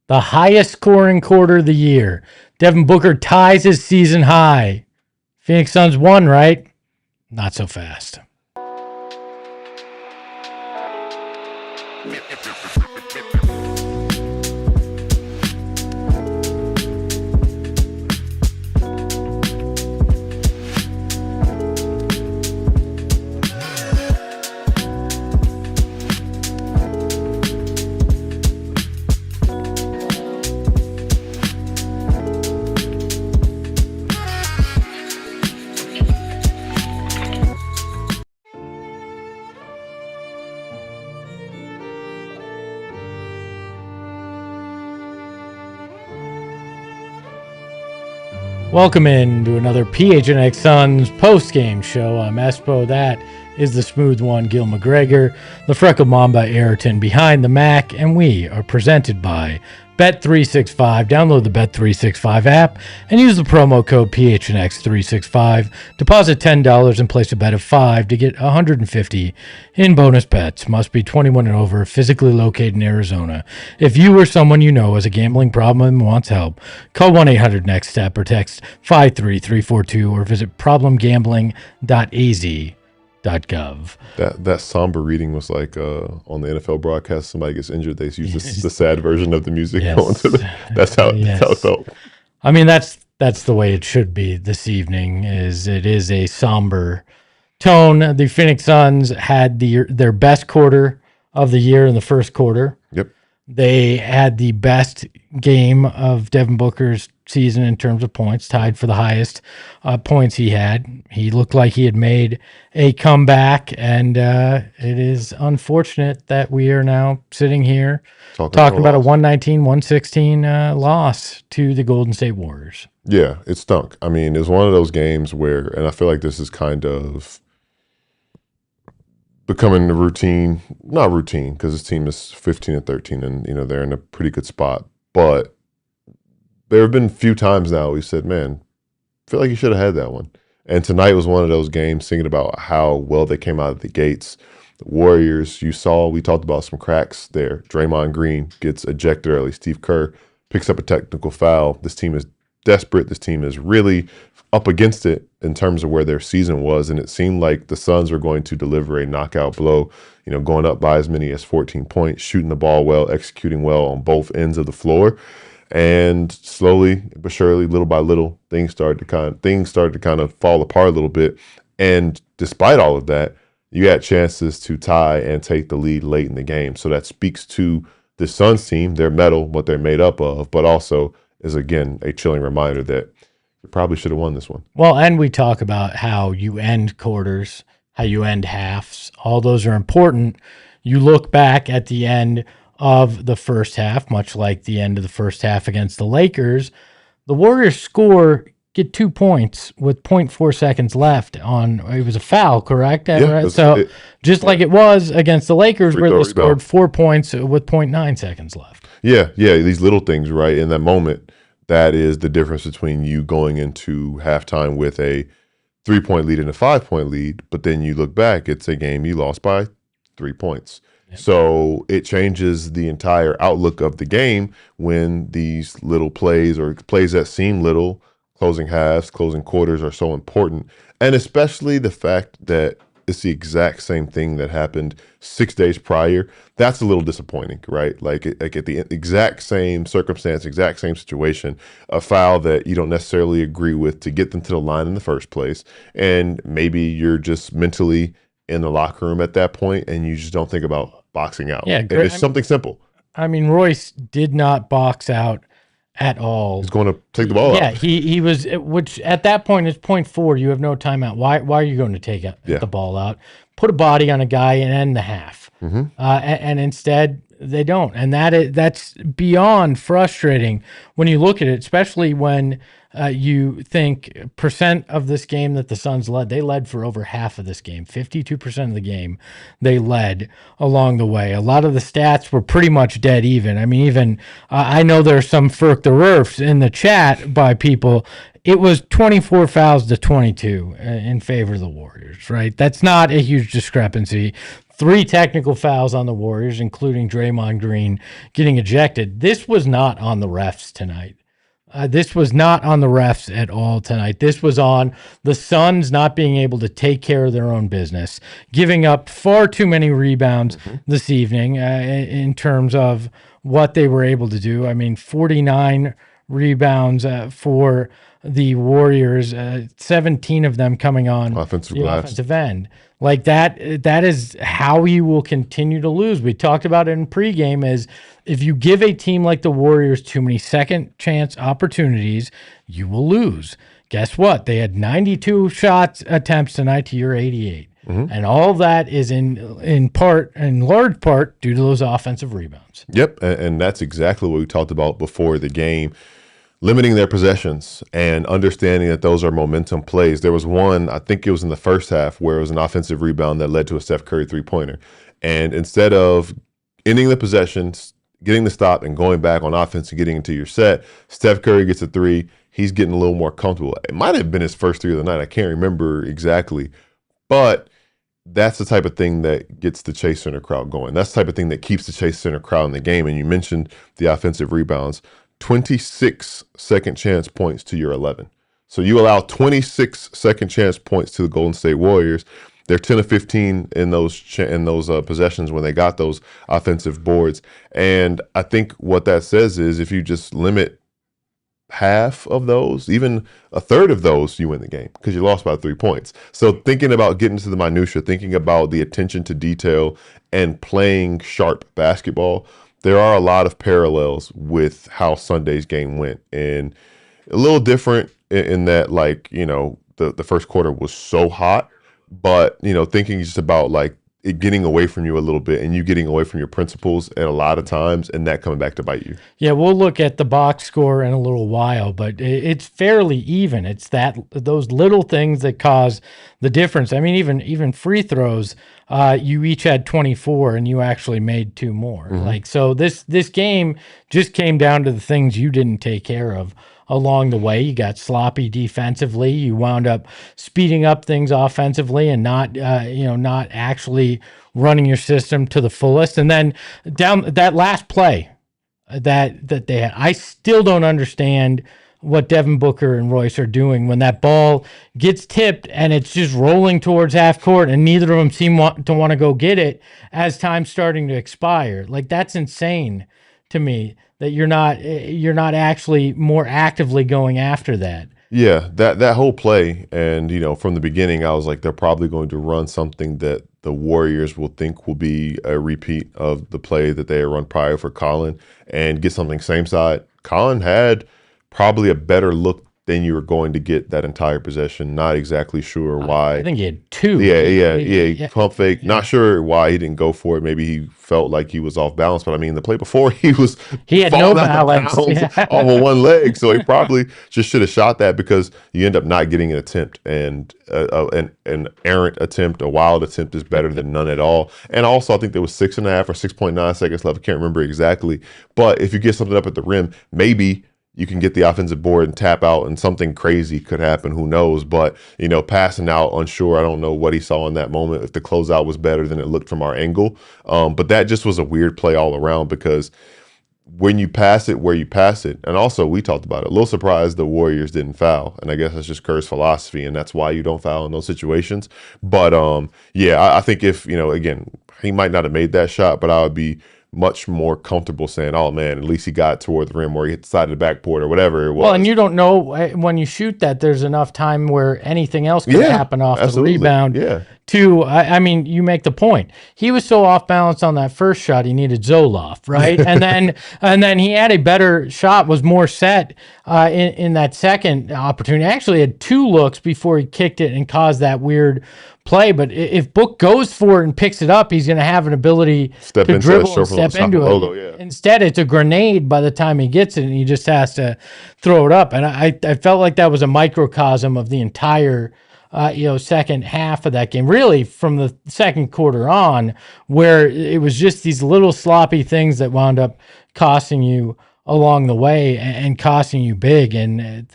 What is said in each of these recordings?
the highest scoring quarter of the year. Devin Booker ties his season high. Phoenix Suns won, right? Not so fast. Welcome in to another PHNX Suns post-game show. I'm Espo. That is the smooth one, Gil McGregor, the freckled Mamba Ayrton behind the Mac, and we are presented by Bet365. Download the Bet365 app and use the promo code PHNX365. Deposit $10 and place a bet of $5 to get $150 in bonus bets. Must be 21 and over, physically located in Arizona. If you or someone you know has a gambling problem and wants help, call 1-800-NEXT-STEP or text 53342 or visit problemgambling.az.gov. That somber reading was like on the NFL broadcast, somebody gets injured, they use the sad version of the music. Yes. That's how it felt. I mean, that's the way it should be this evening. It is a somber tone. The Phoenix Suns had their best quarter of the year in the first quarter. Yep. They had the best game of Devin Booker's season in terms of points, tied for the highest points he had. He looked like he had made a comeback, and it is unfortunate that we are now sitting here talking about a 119-116 loss to the Golden State Warriors. Yeah, it stunk. I mean, it's one of those games where, and I feel like this is kind of becoming the routine, not routine, because this team is 15-13 and, they're in a pretty good spot. But there have been a few times now we said, man, I feel like you should have had that one. And tonight was one of those games, thinking about how well they came out of the gates. The Warriors, we talked about some cracks there. Draymond Green gets ejected early. Steve Kerr picks up a technical foul. This team is desperate. This team is really up against it in terms of where their season was, and it seemed like the Suns were going to deliver a knockout blow, going up by as many as 14 points, shooting the ball well, executing well on both ends of the floor. And slowly but surely, little by little, things started to kind of fall apart a little bit. And despite all of that, you had chances to tie and take the lead late in the game. So that speaks to the Suns team, their mettle, what they're made up of, but also is, again, a chilling reminder that you probably should have won this one. Well, and we talk about how you end quarters, how you end halves. All those are important. You look back at the end of the first half, much like the end of the first half against the Lakers, the Warriors get 2 points with 0.4 seconds left it was a foul, correct? Yeah, right? Like it was against the Lakers where they scored 4 points with 0.9 seconds left. Yeah, these little things, right? In that moment, that is the difference between you going into halftime with a 3-point lead and a 5-point lead, but then you look back, it's a game you lost by 3 points. Yep. So it changes the entire outlook of the game when these little plays or plays that seem little, closing halves, closing quarters are so important. And especially the fact that it's the exact same thing that happened 6 days prior. That's a little disappointing, right? Like at the exact same circumstance, exact same situation, a foul that you don't necessarily agree with to get them to the line in the first place. And maybe you're just mentally in the locker room at that point and you just don't think about boxing out. Yeah, it's something simple. I mean, Royce did not box out at all. He's going to take the ball out. Yeah, he was, which at that point is 0.4. You have no timeout. Why are you going to take the ball out? Put a body on a guy and end the half. Mm-hmm. And instead, they don't. And that's beyond frustrating when you look at it, especially when you think percent of this game that the Suns led, they led for over half of this game, 52% of the game they led along the way. A lot of the stats were pretty much dead even. I mean, even I know there's some Furk the Rurfs in the chat by people. It was 24 fouls to 22 in favor of the Warriors, right? That's not a huge discrepancy. 3 technical fouls on the Warriors, including Draymond Green getting ejected. This was not on the refs tonight. This was not on the refs at all tonight. This was on the Suns not being able to take care of their own business, giving up far too many rebounds this evening in terms of what they were able to do. I mean, 49 rebounds for the Warriors, 17 of them coming on offensive end. Like that is how you will continue to lose. We talked about it in pregame is if you give a team like the Warriors too many second chance opportunities, you will lose. Guess what? They had 92 shots attempts tonight to your 88. And all that is in large part due to those offensive rebounds. Yep, and that's exactly what we talked about before the game. Limiting their possessions and understanding that those are momentum plays. There was one, I think it was in the first half, where it was an offensive rebound that led to a Steph Curry three-pointer. And instead of ending the possession, getting the stop, and going back on offense and getting into your set, Steph Curry gets a 3. He's getting a little more comfortable. It might have been his first 3 of the night. I can't remember exactly. But that's the type of thing that gets the Chase Center crowd going. That's the type of thing that keeps the Chase Center crowd in the game. And you mentioned the offensive rebounds. 26 second chance points to your 11. So you allow 26 second chance points to the Golden State Warriors. They're 10 of 15 in those possessions when they got those offensive boards. And I think what that says is if you just limit half of those, even a third of those, you win the game because you lost by 3 points. So thinking about getting to the minutia, thinking about the attention to detail and playing sharp basketball, there are a lot of parallels with how Sunday's game went, and a little different in that, like, you know, the first quarter was so hot, but, you know, thinking just about like it getting away from you a little bit and you getting away from your principles at a lot of times and that coming back to bite you. Yeah, we'll look at the box score in a little while, but it's fairly even. It's those little things that cause the difference. I mean, even free throws, you each had 24 and you actually made 2 more. Like, so this game just came down to the things you didn't take care of along the way. You got sloppy defensively. You wound up speeding up things offensively and not actually running your system to the fullest. And then down that last play that they had, I still don't understand what Devin Booker and Royce are doing when that ball gets tipped and it's just rolling towards half court and neither of them seem to want to go get it as time's starting to expire. Like, that's insane to me that you're not actually more actively going after that. Yeah, that whole play, and, you know, from the beginning, I was like, they're probably going to run something that the Warriors will think will be a repeat of the play that they had run prior for Colin and get something same side. Colin had probably a better look than you were going to get that entire possession. Not exactly sure why. I think he had 2. Yeah. Pump fake. Yeah. Not sure why he didn't go for it. Maybe he felt like he was off balance. But I mean, the play before he had no balance on one leg. So he probably just should have shot that because you end up not getting an attempt. And an errant attempt, a wild attempt is better than none at all. And also, I think there was 6.5 or 6.9 seconds left. I can't remember exactly. But if you get something up at the rim, maybe you can get the offensive board and tap out and something crazy could happen. Who knows? But, you know, passing out, unsure. I don't know what he saw in that moment, if the closeout was better than it looked from our angle. But that just was a weird play all around because when you pass it where you pass it, and also we talked about it, a little surprised the Warriors didn't foul. And I guess that's just Kerr's philosophy, and that's why you don't foul in those situations. But, I think if, you know, again, he might not have made that shot, but I would be much more comfortable saying, oh man, at least he got toward the rim or he hit the side of the backboard or whatever it was. Well, and you don't know when you shoot that there's enough time where anything else could happen off the rebound. Yeah. I mean, you make the point. He was so off balance on that first shot, he needed Zoloft, right? and then he had a better shot, was more set in that second opportunity. Actually had 2 looks before he kicked it and caused that weird play. But if Book goes for it and picks it up, he's going to have an ability to dribble and step into it. Instead, it's a grenade by the time he gets it, and he just has to throw it up. And I felt like that was a microcosm of the entire second half of that game, really from the second quarter on, where it was just these little sloppy things that wound up costing you along the way and costing you big. And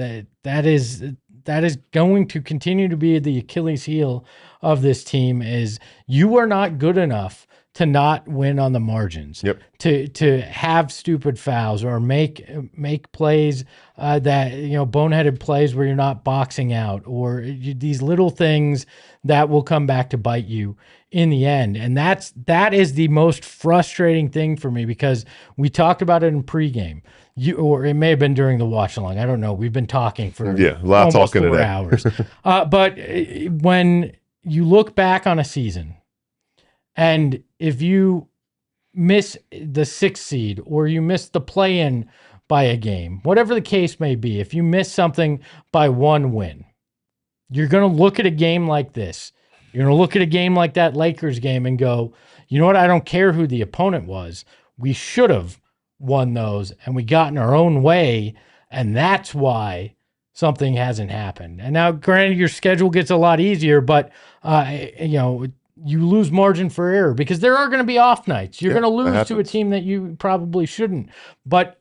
that is going to continue to be the Achilles heel of this team. Is you are not good enough to not win on the margins. Yep. To have stupid fouls or make plays that boneheaded plays where you're not boxing out, or these little things that will come back to bite you in the end. And that is the most frustrating thing for me, because we talked about it in pregame. Or it may have been during the watch along. I don't know. We've been talking for a lot of talking 4 hours. But when you look back on a season, and if you miss the 6th seed or you miss the play-in by a game, whatever the case may be, if you miss something by 1 win, you're going to look at a game like this. You're going to look at a game like that Lakers game and go, you know what? I don't care who the opponent was. We should have won those, and we got in our own way, and that's why something hasn't happened. And now, granted, your schedule gets a lot easier, but you lose margin for error because there are going to be off nights. You're going to lose to a team that you probably shouldn't, but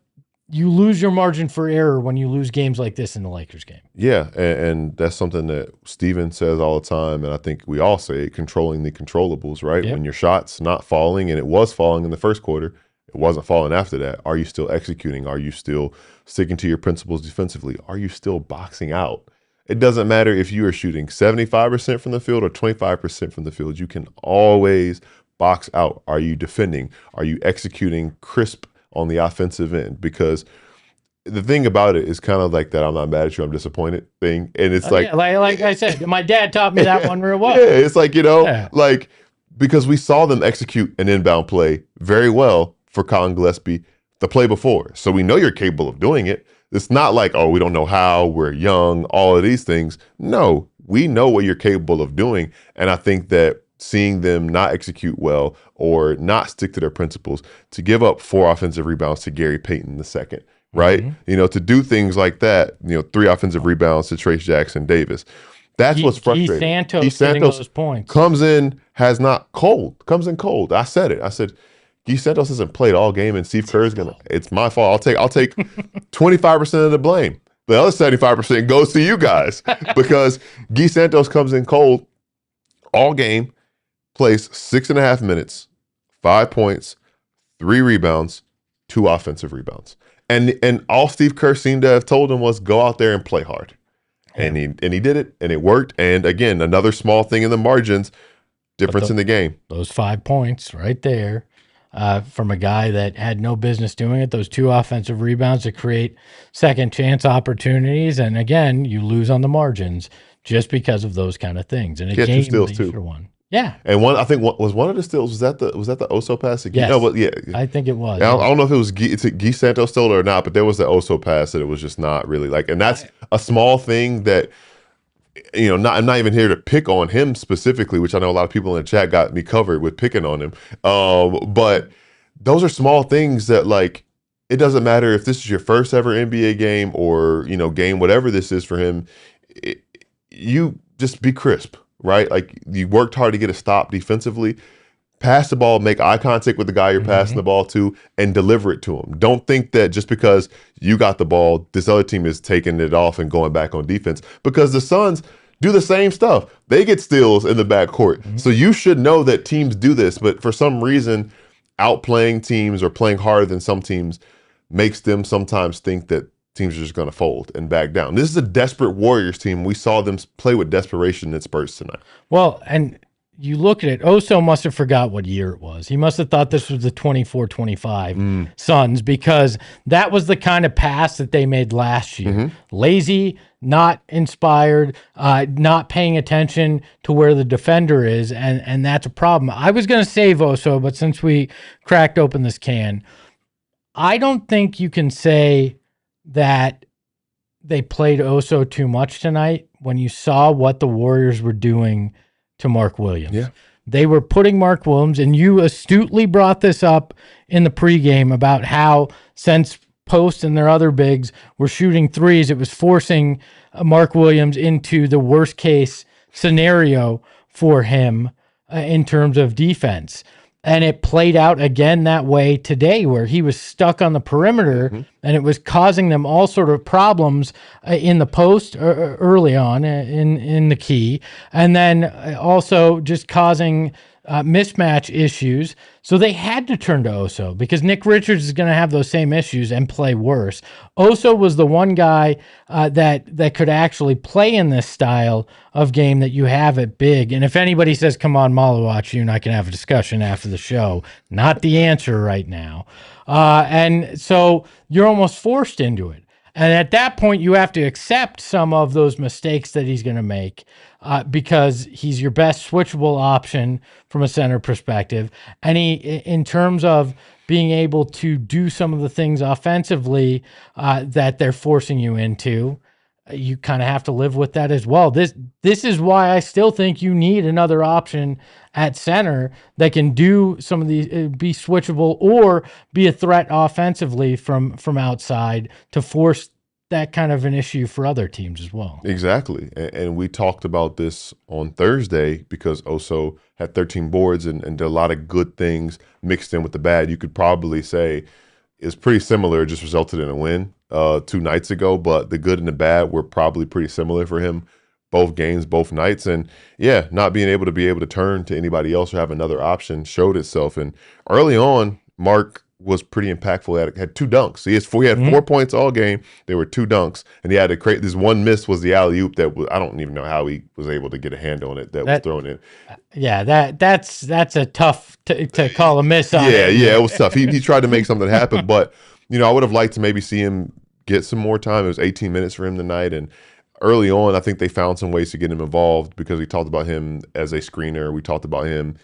you lose your margin for error when you lose games like this in the Lakers game. Yeah, and that's something that Steven says all the time, and I think we all say it, controlling the controllables, right? Yep. When your shot's not falling, and it was falling in the first quarter, it wasn't falling after that. Are you still executing? Are you still sticking to your principles defensively? Are you still boxing out? It doesn't matter if you are shooting 75% from the field or 25% from the field. You can always box out. Are you defending? Are you executing crisp on the offensive end? Because the thing about it is kind of like that I'm not mad at you, I'm disappointed thing. And it's like I said, my dad taught me that one real well. Yeah, it's like, because we saw them execute an inbound play very well for Colin Gillespie the play before. So we know you're capable of doing it. It's not like, oh, we don't know how, we're young, all of these things. No, we know what you're capable of doing. And I think that seeing them not execute well or not stick to their principles, to give up 4 offensive rebounds to Gary Payton II, right? Mm-hmm. To do things like that, 3 offensive rebounds to Trace Jackson Davis. That's what's frustrating. Guy Santos those points. Comes in cold. I said it. I said, Guy Santos hasn't played all game, and Steve Kerr's it's my fault. I'll take 25% of the blame. The other 75% goes to you guys because Guy Santos comes in cold all game, plays 6.5 minutes, 5 points, 3 rebounds, 2 offensive rebounds. And all Steve Kerr seemed to have told him was go out there and play hard. Yeah. And he did it, and it worked. And again, another small thing in the margins, difference in the game. Those 5 points right there. From a guy that had no business doing it, those 2 offensive rebounds to create second chance opportunities. And again, you lose on the margins just because of those kind of things. And a game 2 steals too. One. Yeah. And one of the steals, was that the Oso pass? Yes. No, but yeah. I think it was. I don't know if it was Guy Santos stole it or not, but there was the Oso pass that it was just not really like, and that's a small thing that, I'm not even here to pick on him specifically, which I know a lot of people in the chat got me covered with picking on him. But those are small things that, like, it doesn't matter if this is your first ever NBA game or, game, whatever this is for him, you just be crisp, right? Like, you worked hard to get a stop defensively. Pass the ball, make eye contact with the guy you're passing the ball to, and deliver it to him. Don't think that just because you got the ball, this other team is taking it off and going back on defense, because the Suns do the same stuff. They get steals in the backcourt. So you should know that teams do this, but for some reason, outplaying teams or playing harder than some teams makes them sometimes think that teams are just going to fold and back down. This is a desperate Warriors team. We saw them play with desperation in Spurs tonight. Well, and you look at it, Oso must have forgot what year it was. He must have thought this was the 24-25 Suns, because that was the kind of pass that they made last year. Lazy, not inspired, not paying attention to where the defender is, and that's a problem. I was going to save Oso, but since we cracked open this can, I don't think you can say that they played Oso too much tonight when you saw what the Warriors were doing to Mark Williams. Yeah. They were putting Mark Williams, and you astutely brought this up in the pregame about how since Post and their other bigs were shooting threes, it was forcing Mark Williams into the worst case scenario for him in terms of defense. And it played out again that way today, where he was stuck on the perimeter, and it was causing them all sort of problems in the post early on in the key, and then also just causing mismatch issues. So they had to turn to Oso because Nick Richards is going to have those same issues and play worse. Oso was the one guy that could actually play in this style of game that you have at big. And if anybody says, come on, Malawatch, you and I can have a discussion after the show. Not the answer right now. And so you're almost forced into it. And at that point, you have to accept some of those mistakes that he's going to make because he's your best switchable option from a center perspective. And he, in terms of being able to do some of the things offensively that they're forcing you into, you kind of have to live with that as well. This is why I still think you need another option at center that can do some of these, be switchable or be a threat offensively from outside to force that kind of an issue for other teams as well. Exactly. And we talked about this on Thursday because Oso had 13 boards and did a lot of good things mixed in with the bad. You could probably say is pretty similar, just resulted in a win 2 nights ago, but the good and the bad were probably pretty similar for him both games, both nights. And yeah, not being able to turn to anybody else or have another option showed itself. And early on, Mark was pretty impactful. Had 2 dunks. He had 4 points all game. There were 2 dunks, and he had to create this one miss was the alley oop that was, I don't even know how he was able to get a hand on it. That was thrown in. Yeah, that's a tough to call a miss on. Yeah, it was tough. He tried to make something happen, but I would have liked to maybe see him get some more time. It was 18 minutes for him tonight, and early on, I think they found some ways to get him involved because we talked about him as a screener. We talked about him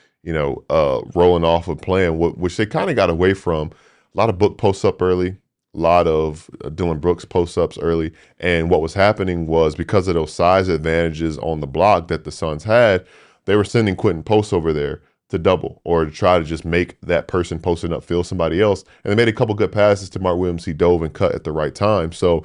rolling off of playing, which they kind of got away from. A lot of Book posts up early, a lot of Dillon Brooks posts ups early. And what was happening was because of those size advantages on the block that the Suns had, they were sending Quentin Post over there to double or to try to just make that person posting up feel somebody else. And they made a couple good passes to Mark Williams. He dove and cut at the right time. So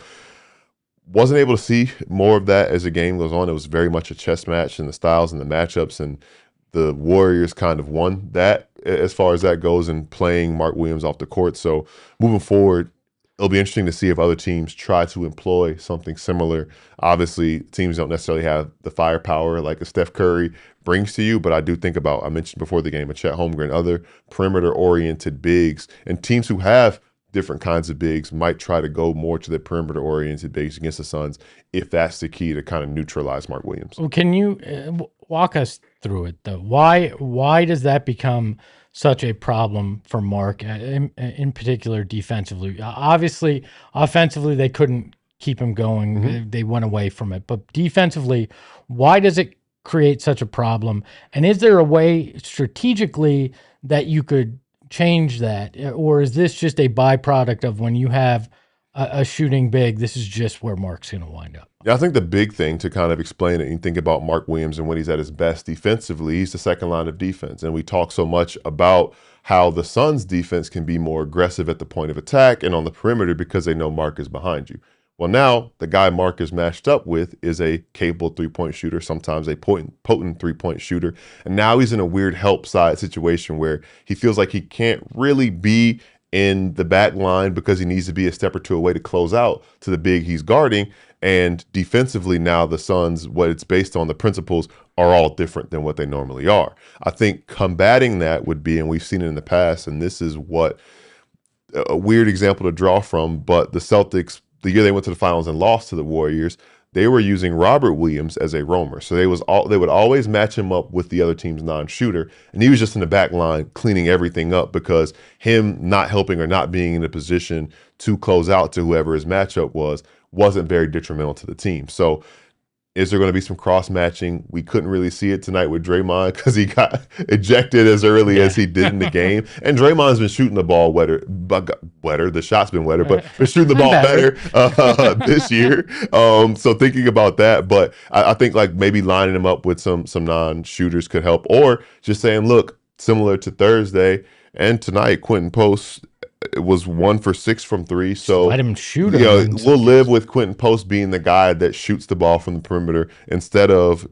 wasn't able to see more of that as the game goes on. It was very much a chess match in the styles and the matchups, and the Warriors kind of won that as far as that goes and playing Mark Williams off the court. So moving forward, it'll be interesting to see if other teams try to employ something similar. Obviously, teams don't necessarily have the firepower like a Steph Curry brings to you, but I do think about, I mentioned before the game, a Chet Holmgren, other perimeter-oriented bigs, and teams who have different kinds of bigs might try to go more to the perimeter-oriented bigs against the Suns if that's the key to kind of neutralize Mark Williams. Well, can you walk us through it, though? Why does that become such a problem for Mark, in particular defensively? Obviously, offensively, they couldn't keep him going. They went away from it. But defensively, why does it create such a problem? And is there a way strategically that you could change that, or is this just a byproduct of when you have a shooting big, this is just where Mark's going to wind up? Yeah, I think the big thing to kind of explain it, and think about Mark Williams and when he's at his best defensively, he's the second line of defense. And we talk so much about how the Suns defense can be more aggressive at the point of attack and on the perimeter because they know Mark is behind you. Well, now the guy Mark is matched up with is a capable three-point shooter, sometimes a potent three-point shooter. And now he's in a weird help side situation where he feels like he can't really be in the back line because he needs to be a step or two away to close out to the big he's guarding. And defensively now the Suns, what it's based on, the principles are all different than what they normally are. I think combating that would be, and we've seen it in the past, and this is what a weird example to draw from, but the Celtics, the year they went to the finals and lost to the Warriors, they were using Robert Williams as a roamer. So they would always match him up with the other team's non-shooter. And he was just in the back line cleaning everything up because him not helping or not being in a position to close out to whoever his matchup wasn't very detrimental to the team. So Is there going to be some cross matching? We couldn't really see it tonight with Draymond because he got ejected as early as he did in the game. And Draymond's been shooting the ball wetter. The shot's been wetter, but been shooting the ball better this year. So thinking about that, but I think like maybe lining him up with some non-shooters could help, or just saying, look, similar to Thursday and tonight, Quentin Post was 1 for 6 from 3. So let him shoot. We'll live with Quentin Post being the guy that shoots the ball from the perimeter instead of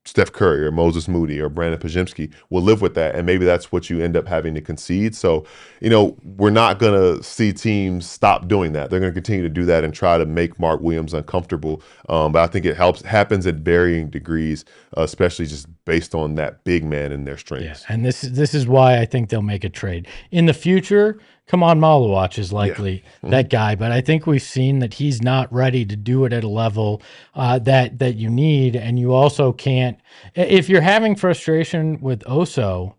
Steph Curry or Moses Moody or Brandon Pajemski. We'll live with that, and maybe that's what you end up having to concede. So, we're not going to see teams stop doing that. They're going to continue to do that and try to make Mark Williams uncomfortable. But I think it happens at varying degrees, especially just based on that big man and their strengths. Yeah, and this is why I think they'll make a trade in the future. Kaman Malawach is likely that guy, but I think we've seen that he's not ready to do it at a level that you need, and you also can't. If you're having frustration with Oso,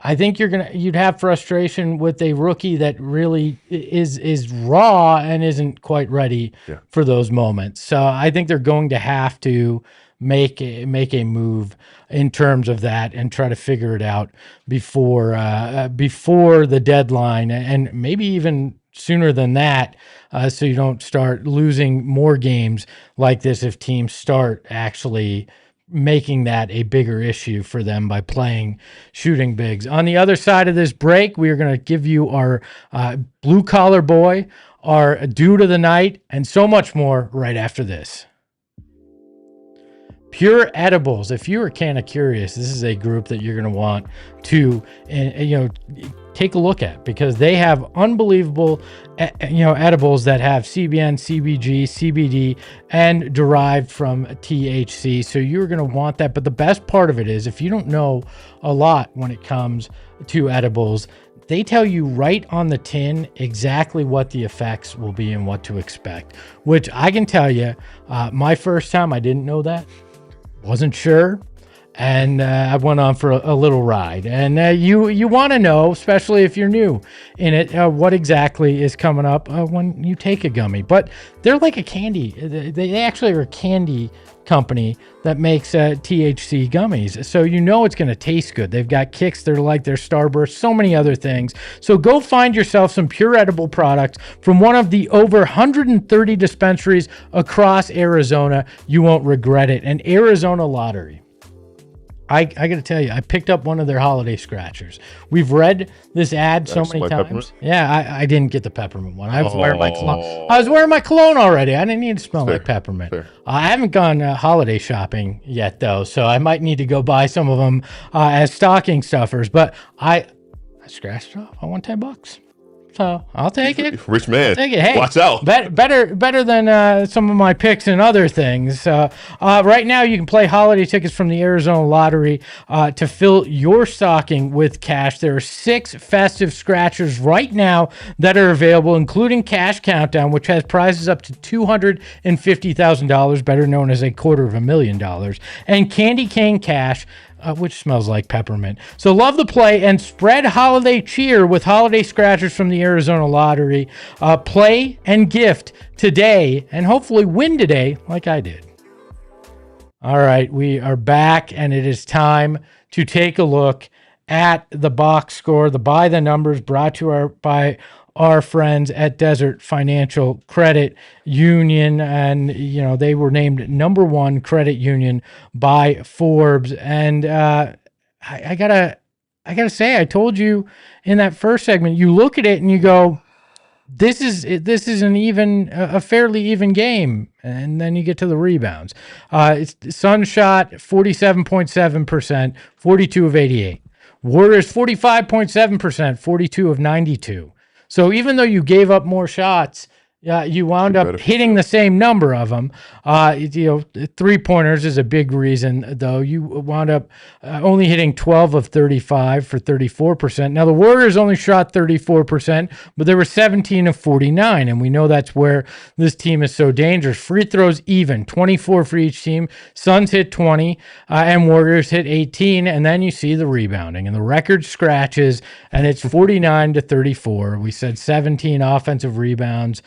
I think you'd have frustration with a rookie that really is raw and isn't quite ready for those moments. So I think they're going to have to make a move in terms of that and try to figure it out before the deadline, and maybe even sooner than that, so you don't start losing more games like this if teams start actually making that a bigger issue for them by playing shooting bigs. On the other side of this break, we are going to give you our blue collar boy, our dude of the night, and so much more right after this. Pure Edibles. If you are kind of curious, this is a group that you're going to want to, take a look at, because they have unbelievable, edibles that have CBN, CBG, CBD, and derived from THC. So you're going to want that. But the best part of it is, if you don't know a lot when it comes to edibles, they tell you right on the tin exactly what the effects will be and what to expect, which I can tell you, my first time, I didn't know that. Wasn't sure, and I went on for a little ride. And you want to know, especially if you're new in it, what exactly is coming up when you take a gummy. But they're like a candy. They actually are a candy company that makes THC gummies, so it's going to taste good. They've got kicks, they're like their Starburst, so many other things. So go find yourself some Pure Edible products from one of the over 130 dispensaries across Arizona. You won't regret it. And Arizona Lottery, I got to tell you, I picked up one of their holiday scratchers. We've read this ad so many times. Peppermint? Yeah, I didn't get the peppermint one. I was wearing my cologne. I was wearing my cologne already. I didn't need to smell like peppermint. Fair. I haven't gone holiday shopping yet, though, so I might need to go buy some of them as stocking stuffers. But I scratched it off. I want $10. So I'll take it. Rich man. I'll take it. Hey, watch out. Better than some of my picks and other things. Right now, you can play holiday tickets from the Arizona Lottery to fill your stocking with cash. There are 6 festive scratchers right now that are available, including Cash Countdown, which has prizes up to $250,000, better known as $250,000, and Candy Cane Cash, which smells like peppermint. So love the play and spread holiday cheer with holiday scratchers from the Arizona Lottery. Play and gift today, and hopefully win today like I did. All right, we are back, and it is time to take a look at the box score, the By the Numbers, brought to you by our friends at Desert Financial Credit Union. And, they were named #1 credit union by Forbes. And I gotta say, I told you in that first segment, you look at it and you go, this is a fairly even game. And then you get to the rebounds. Suns shot 47.7%, 42 of 88. Warriors 45.7%, 42 of 92. So even though you gave up more shots, you wound up hitting the same number of them. 3-pointers is a big reason, though. You wound up only hitting 12 of 35 for 34%. Now, the Warriors only shot 34%, but there were 17 of 49, and we know that's where this team is so dangerous. Free throws even, 24 for each team. Suns hit 20, and Warriors hit 18, and then you see the rebounding, and the record scratches, and it's 49 to 34. We said 17 offensive rebounds.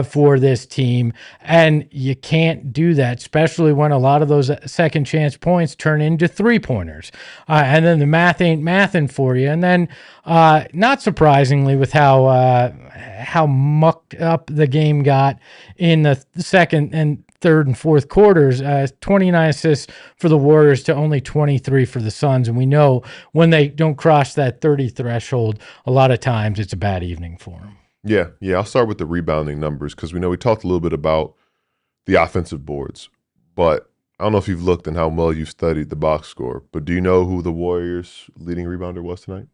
for this team. And you can't do that, especially when a lot of those second chance points turn into 3-pointers. And then the math ain't mathing for you. And then, not surprisingly, with how mucked up the game got in the second and third and fourth quarters, 29 assists for the Warriors to only 23 for the Suns. And we know when they don't cross that 30 threshold, a lot of times it's a bad evening for them. Yeah. I'll start with the rebounding numbers because we talked a little bit about the offensive boards, but I don't know if you've looked and how well you've studied the box score, but do you know who the Warriors' leading rebounder was tonight?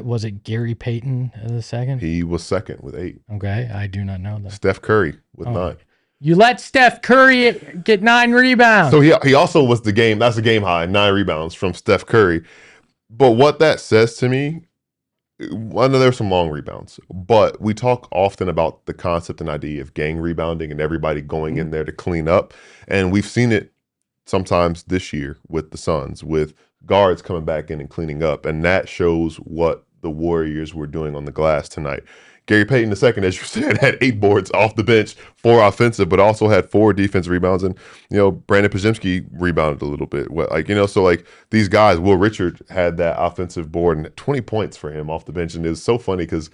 Was it Gary Payton the second? He was second with 8. Okay, I do not know that. Steph Curry with 9. You let Steph Curry get 9 rebounds. So he also was that's the game high, 9 rebounds from Steph Curry. But what that says to me, I know there's some long rebounds, but we talk often about the concept and idea of gang rebounding and everybody going in there to clean up. And we've seen it sometimes this year with the Suns, with guards coming back in and cleaning up. And that shows what the Warriors were doing on the glass tonight. Gary Payton II, as you said, had 8 boards off the bench, 4 offensive, but also had 4 defensive rebounds. And, Brandon Podziemski rebounded a little bit. So these guys, Will Richard had that offensive board and 20 points for him off the bench. And it was so funny because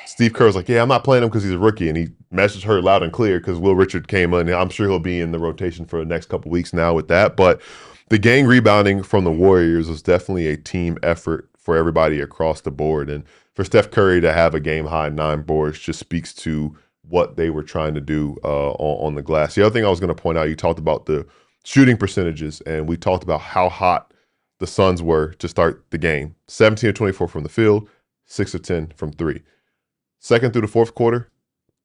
Steve Kerr was like, yeah, I'm not playing him because he's a rookie. And he messaged her loud and clear because Will Richard came in. And I'm sure he'll be in the rotation for the next couple weeks now with that. But the gang rebounding from the Warriors was definitely a team effort for everybody across the board. And for Steph Curry to have a game-high 9 boards just speaks to what they were trying to do on the glass. The other thing I was going to point out, you talked about the shooting percentages, and we talked about how hot the Suns were to start the game. 17 of 24 from the field, 6 of 10 from 3. Second through the fourth quarter,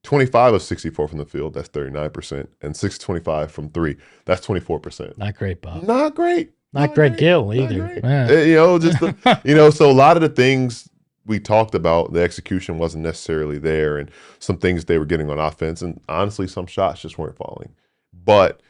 25 of 64 from the field, that's 39%, and 6 of 25 from 3, that's 24%. Not great, Bob. Not great. Not great Gil either. Yeah. So a lot of the things we talked about, the execution wasn't necessarily there, and some things they were getting on offense, and honestly, some shots just weren't falling. But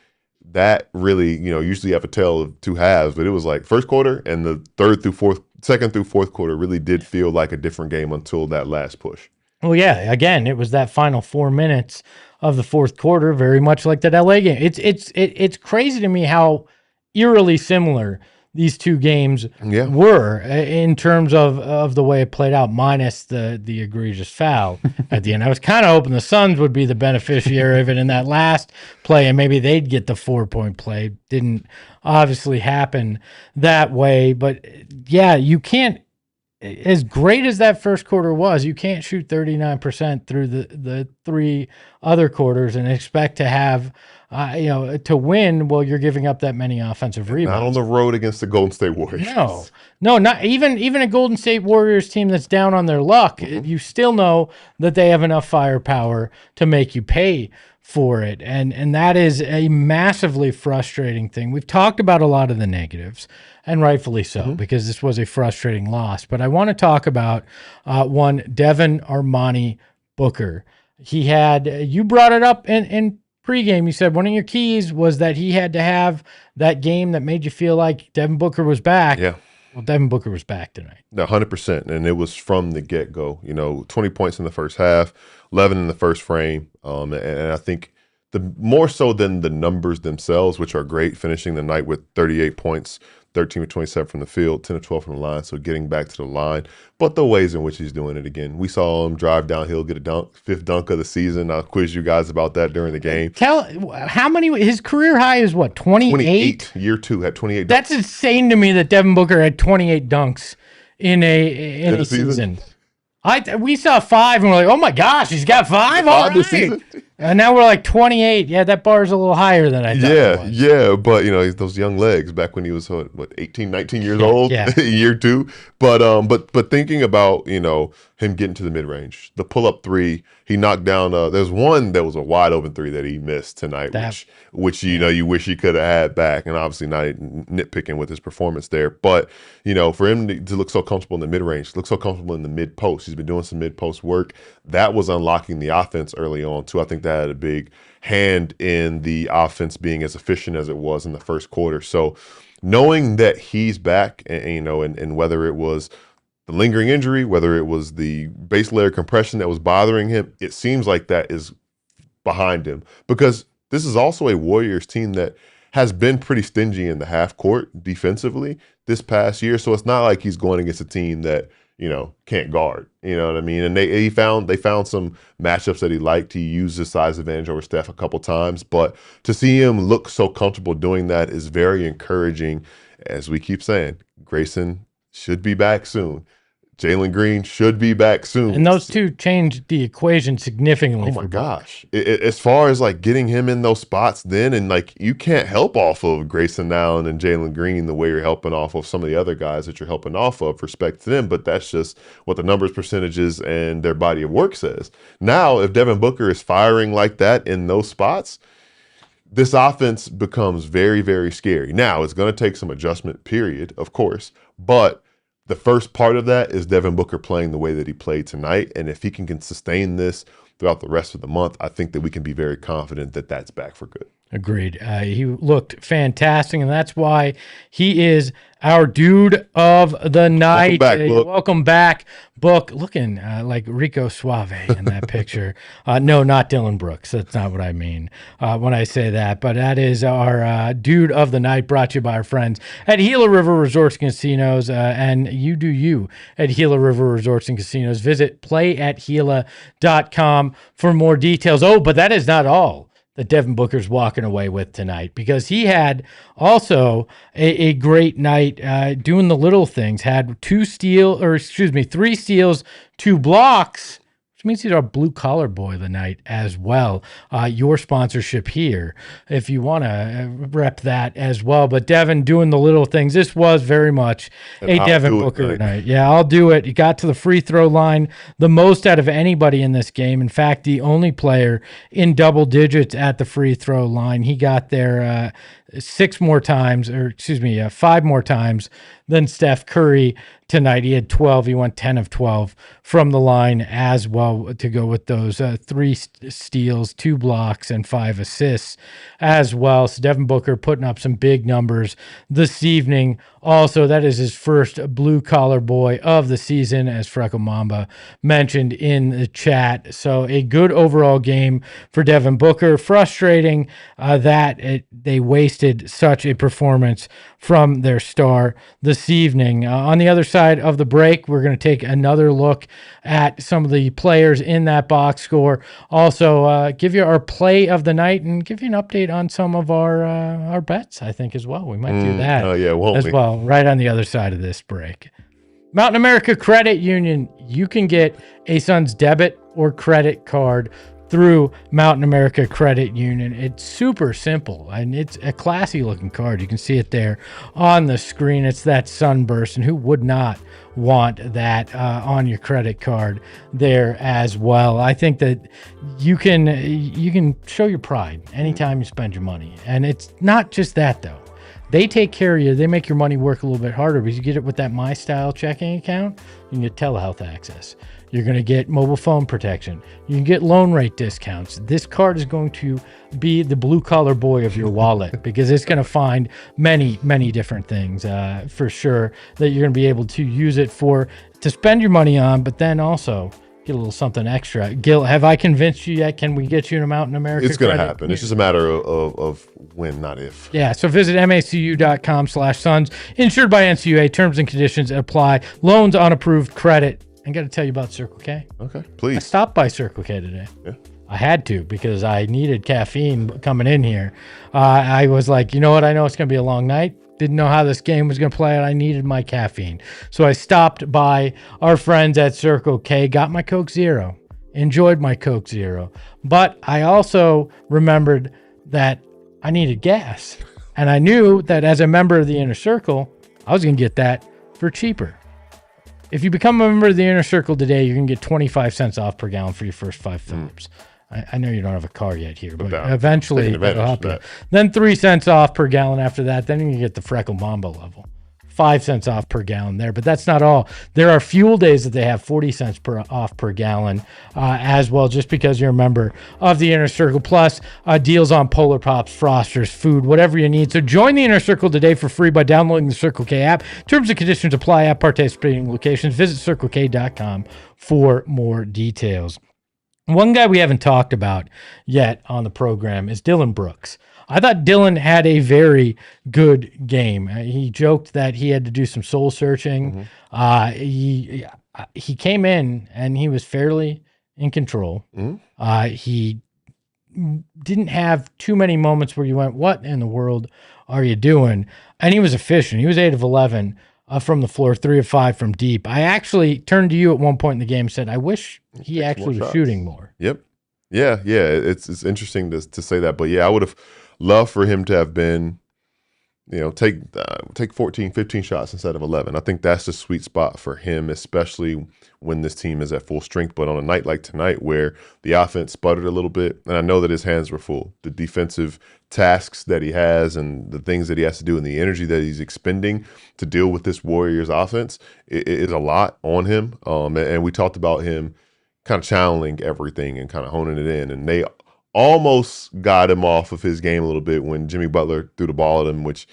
that really, usually you have a tale of 2 halves, but it was like first quarter and the second through fourth quarter really did feel like a different game until that last push. Well, yeah, again, it was that final 4 minutes of the fourth quarter, very much like that LA game. It's crazy to me how eerily similar these 2 games were in terms of the way it played out, minus the egregious foul at the end. I was kind of hoping the Suns would be the beneficiary of it in that last play, and maybe they'd get the 4-point play. Didn't obviously happen that way, but yeah, you can't. As great as that first quarter was, you can't shoot 39% through the 3 other quarters and expect to have, to win while you're giving up that many offensive rebounds. Not on the road against the Golden State Warriors. No, not even a Golden State Warriors team that's down on their luck. You still know that they have enough firepower to make you pay for it. And that is a massively frustrating thing. We've talked about a lot of the negatives, and rightfully so, because this was a frustrating loss. But I want to talk about one, Devin Booker. He had, you brought it up in pregame. You said one of your keys was that he had to have that game that made you feel like Devin Booker was back. Yeah. Well, Devin Booker was back tonight. 100%, and it was from the get-go. 20 points in the first half, 11 in the first frame, and I think the more so than the numbers themselves, which are great, finishing the night with 38 points, 13 of 27 from the field, 10 of 12 from the line, so getting back to the line. But the ways in which he's doing it again. We saw him drive downhill, get a dunk, 5th dunk of the season. I'll quiz you guys about that during the game. How many, his career high is what, 28? 28, year 2, had 28 dunks. That's insane to me that Devin Booker had 28 dunks in a season. We saw 5 and we're like, oh my gosh, he's got 5? All right. And now we're like 28. Yeah, that bar is a little higher than I thought it was. Yeah, but those young legs back when he was 18, 19 years old, year 2. But thinking about him getting to the mid range, the pull up 3, he knocked down. There's one that was a wide open 3 that he missed tonight, which you wish he could have had back, and obviously not nitpicking with his performance there. But for him to look so comfortable in the mid range, look so comfortable in the mid post, he's been doing some mid post work. That was unlocking the offense early on too. I think that had a big hand in the offense being as efficient as it was in the first quarter. So knowing that he's back, and whether it was the lingering injury, whether it was the base layer compression that was bothering him, it seems like that is behind him, because this is also a Warriors team that has been pretty stingy in the half court defensively this past year. So it's not like he's going against a team that, can't guard. You know what I mean? And they found some matchups that he liked. He used his size advantage over Steph a couple times, but to see him look so comfortable doing that is very encouraging. As we keep saying, Grayson should be back soon. Jalen Green should be back soon. And those two changed the equation significantly. Oh my gosh. As far as like getting him in those spots then, and like you can't help off of Grayson Allen and Jalen Green the way you're helping off of some of the other guys that you're helping off of, respect to them, but that's just what the numbers, percentages, and their body of work says. Now, if Devin Booker is firing like that in those spots, this offense becomes very, very scary. Now, it's going to take some adjustment, period, of course, but the first part of that is Devin Booker playing the way that he played tonight. And if he can sustain this throughout the rest of the month, I think that we can be very confident that that's back for good. Agreed. He looked fantastic, and that's why he is our dude of the night. Welcome back, Book. Looking like Rico Suave in that picture. No, not Dillon Brooks. That's not what I mean when I say that. But that is our dude of the night, brought to you by our friends at Gila River Resorts and Casinos. And you do you at Gila River Resorts and Casinos. Visit playatgila.com for more details. Oh, but that is not all that Devin Booker's walking away with tonight, because he had also a great night doing the little things. Had 3 steals, 2 blocks, which means he's our blue collar boy of the night as well. Your sponsorship here, if you want to rep that as well. But Devin doing the little things. This was very much a Devin Booker night. Yeah, I'll do it. He got to the free throw line the most out of anybody in this game. In fact, the only player in double digits at the free throw line. He got there 5 more times than Steph Curry tonight. He had 12. He went 10 of 12 from the line as well, to go with those 3 steals, 2 blocks, and 5 assists as well. So Devin Booker putting up some big numbers this evening. Also, that is his first blue collar boy of the season, as Freckle Mamba mentioned in the chat. So a good overall game for Devin Booker. Frustrating that they wasted such a performance from their star this evening. On the other side of the break, we're going to take another look at some of the players in that box score. Also, give you our play of the night and give you an update on some of our bets, I think, as well. We might do that as well, right on the other side of this break. Mountain America Credit Union, you can get a Suns debit or credit card through Mountain America Credit Union. It's super simple, and it's a classy looking card. You can see it there on the screen. It's that sunburst, and who would not want that on your credit card there as well? I think that you can show your pride anytime you spend your money. And it's not just that, though. They take care of you. They make your money work a little bit harder, because you get it with that My Style checking account. You can get telehealth access. You're going to get mobile phone protection. You can get loan rate discounts. This card is going to be the blue collar boy of your wallet, because it's going to find many, many different things for sure that you're going to be able to use it to spend your money on, but then also get a little something extra. Gil, have I convinced you yet? Can we get you to Mountain America? It's going to happen. It's just a matter of when, not if. Yeah, so visit macu.com/Suns. Insured by NCUA. Terms and conditions apply. Loans on approved credit. I got to tell you about Circle K. Okay, please. I stopped by Circle K today. Yeah. I had to, because I needed caffeine coming in here. I was like, you know what? I know it's going to be a long night. Didn't know how this game was going to play out. I needed my caffeine. So I stopped by our friends at Circle K, got my Coke Zero, enjoyed my Coke Zero. But I also remembered that I needed gas. And I knew that as a member of the Inner Circle, I was going to get that for cheaper. If you become a member of the Inner Circle today, you're going to get 25 cents off per gallon for your first 5 fills. I know you don't have a car yet here, but eventually it'll help you. Then 3 cents off per gallon after that. Then you get the Freckle Mamba level. 5 cents off per gallon there. But that's not all. There are fuel days that they have 40 cents off per gallon as well, just because you're a member of the Inner Circle. Plus, deals on Polar Pops, Frosters, food, whatever you need. So join the Inner Circle today for free by downloading the Circle K app. Terms and conditions apply at participating locations. Visit CircleK.com for more details. One guy we haven't talked about yet on the program is Dillon Brooks. I thought Dillon had a very good game. He joked that he had to do some soul searching. He came in and he was fairly in control. He didn't have too many moments where you went, what in the world are you doing? And he was efficient. He was 8 of 11 from the floor, 3 of 5 from deep. I actually turned to you at one point in the game and said, I wish he actually was shooting more. Yep. Yeah. It's interesting to say that. But yeah, I would have loved for him to have been, take 14, 15 shots instead of 11. I think that's the sweet spot for him, especially when this team is at full strength. But on a night like tonight where the offense sputtered a little bit, and I know that his hands were full, the defensive tasks that he has and the things that he has to do and the energy that he's expending to deal with this Warriors offense is a lot on him. And we talked about him kind of channeling everything and kind of honing it in. And they almost got him off of his game a little bit when Jimmy Butler threw the ball at him, which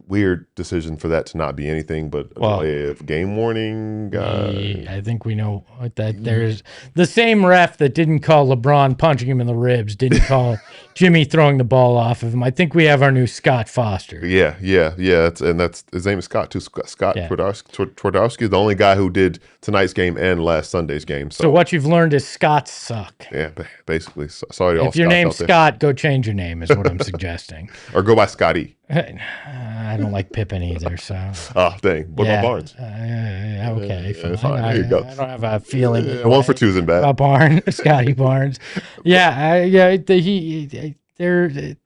weird decision for that to not be anything but a game warning. I think we know that there's the same ref that didn't call LeBron punching him in the ribs, didn't call Jimmy throwing the ball off of him. I think we have our new Scott Foster. Yeah. That's his name is Scott too. Scott Twardowski is the only guy who did tonight's game and last Sunday's game. So what you've learned is Scots suck. Yeah, basically. Sorry to all If your name's Scott, go change your name is what I'm suggesting. Or go by Scotty. I don't like Pippen either, so. Oh, dang. What about Barnes? Okay, fine. There you go. I don't have a feeling. 1 for 2 isn't bad. About Barnes, Scotty Barnes.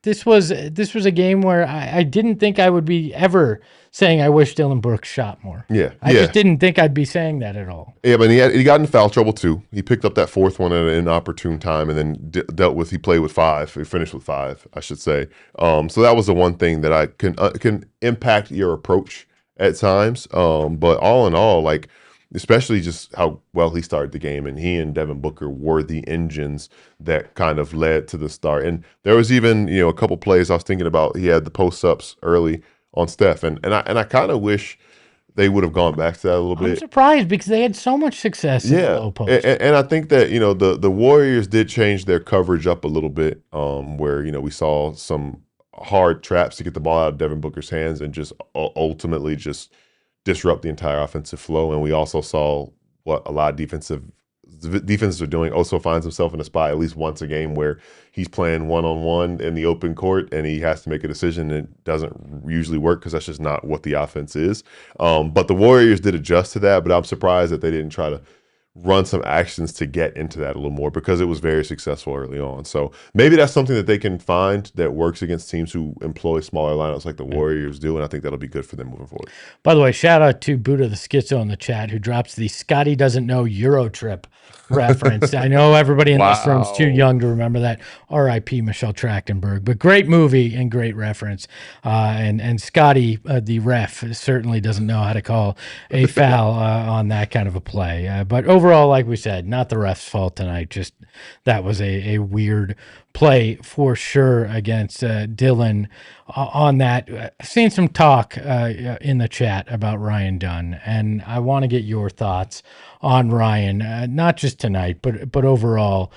This was a game where I didn't think I would be ever saying I wish Dillon Brooks shot more. I just didn't think I'd be saying that at all. Yeah, but he got in foul trouble too. He picked up that fourth one at an inopportune time, and then he played with 5. He finished with 5, I should say. So that was the one thing that I can impact your approach at times. But all in all, like, especially just how well he started the game, and he and Devin Booker were the engines that kind of led to the start. And there was even, a couple plays I was thinking about. He had the post-ups early on Steph, and I kind of wish they would have gone back to that a little bit. I'm surprised because they had so much success in the low post. And I think that, the Warriors did change their coverage up a little bit, where, we saw some hard traps to get the ball out of Devin Booker's hands and just ultimately just disrupt the entire offensive flow. And we also saw what a lot of defenses are doing. Oso finds himself in a spot at least once a game where he's playing one-on-one in the open court and he has to make a decision, and it doesn't usually work because that's just not what the offense is. But the Warriors did adjust to that, but I'm surprised that they didn't try to run some actions to get into that a little more because it was very successful early on. So maybe that's something that they can find that works against teams who employ smaller lineups like the Warriors do, and I think that'll be good for them moving forward. By the way, shout out to Buddha the Schizo in the chat who drops the Scotty doesn't know Euro trip reference. I know everybody in this room's too young to remember that. R.I.P. Michelle Trachtenberg, but great movie and great reference. And Scotty, the ref, certainly doesn't know how to call a foul on that kind of a play. But overall, like we said, not the ref's fault tonight. Just that was a weird play for sure against Dillon on that. I've seen some talk in the chat about Ryan Dunn, and I want to get your thoughts on Ryan, not just tonight, but overall.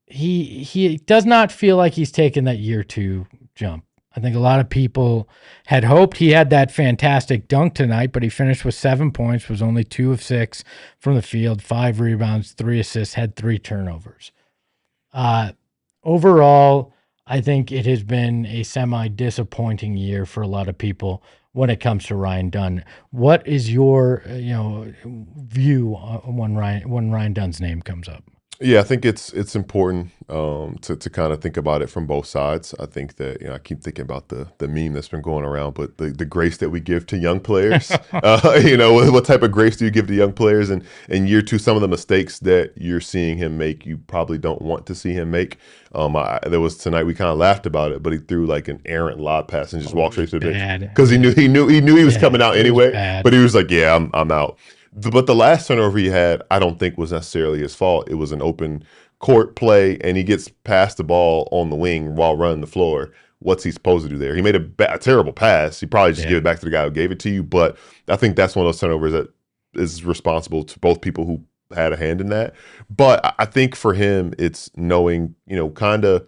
He does not feel like he's taken that year 2 jump. I think a lot of people had hoped he had that fantastic dunk tonight, but he finished with 7 points, was only 2 of 6 from the field, 5 rebounds, 3 assists, had 3 turnovers. Overall, I think it has been a semi-disappointing year for a lot of people when it comes to Ryan Dunn. What is your view when Ryan Dunn's name comes up? Yeah, I think it's important to kind of think about it from both sides. I think that I keep thinking about the meme that's been going around, but the grace that we give to young players. What type of grace do you give to young players? And in year two, some of the mistakes that you're seeing him make, you probably don't want to see him make. There was tonight we kind of laughed about it, but he threw like an errant lob pass and just walked straight to the bench because he knew he was coming out anyway. But he was like, "Yeah, I'm out." But the last turnover he had, I don't think was necessarily his fault. It was an open court play, and he gets past the ball on the wing while running the floor. What's he supposed to do there? He made a terrible pass. He probably just give it back to the guy who gave it to you. But I think that's one of those turnovers that is responsible to both people who had a hand in that. But I think for him, it's knowing, kind of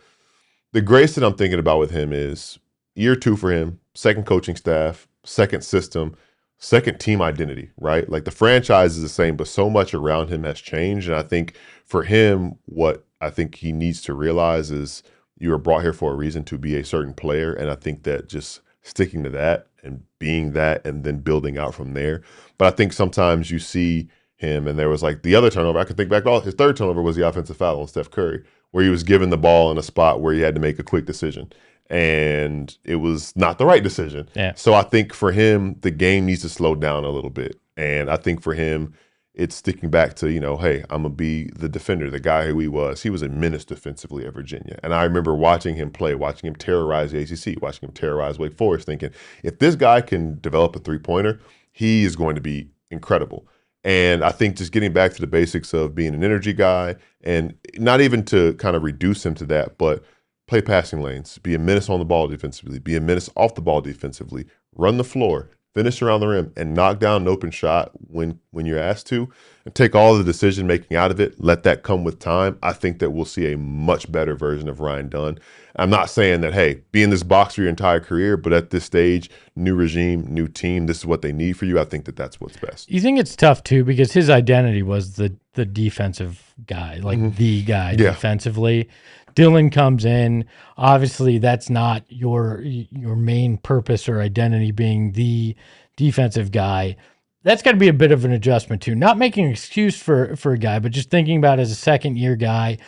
the grace that I'm thinking about with him is year two for him, second coaching staff, second system, second team identity, right? Like the franchise is the same, but so much around him has changed. And I think for him, what I think he needs to realize is you were brought here for a reason to be a certain player. And I think that just sticking to that and being that and then building out from there. But I think sometimes you see him, and there was like the other turnover. I can think back to his third turnover was the offensive foul on Steph Curry, where he was given the ball in a spot where he had to make a quick decision. And it was not the right decision. Yeah. So I think for him, the game needs to slow down a little bit. And I think for him, it's sticking back to, hey, I'm going to be the defender, the guy who he was. He was a menace defensively at Virginia. And I remember watching him play, watching him terrorize the ACC, watching him terrorize Wake Forest, thinking, if this guy can develop a three-pointer, he is going to be incredible. And I think just getting back to the basics of being an energy guy, and not even to kind of reduce him to that, but play passing lanes, be a menace on the ball defensively, be a menace off the ball defensively, run the floor, finish around the rim, and knock down an open shot when you're asked to, and take all the decision making out of it. Let that come with time. I think that we'll see a much better version of Ryan Dunn. I'm not saying that, hey, be in this box for your entire career, but at this stage, new regime, new team, this is what they need for you. I think that that's what's best. You think it's tough too because his identity was the defensive guy, like the guy defensively. Dillon comes in. Obviously, that's not your main purpose or identity, being the defensive guy. That's got to be a bit of an adjustment too. Not making an excuse for a guy, but just thinking about as a second-year guy,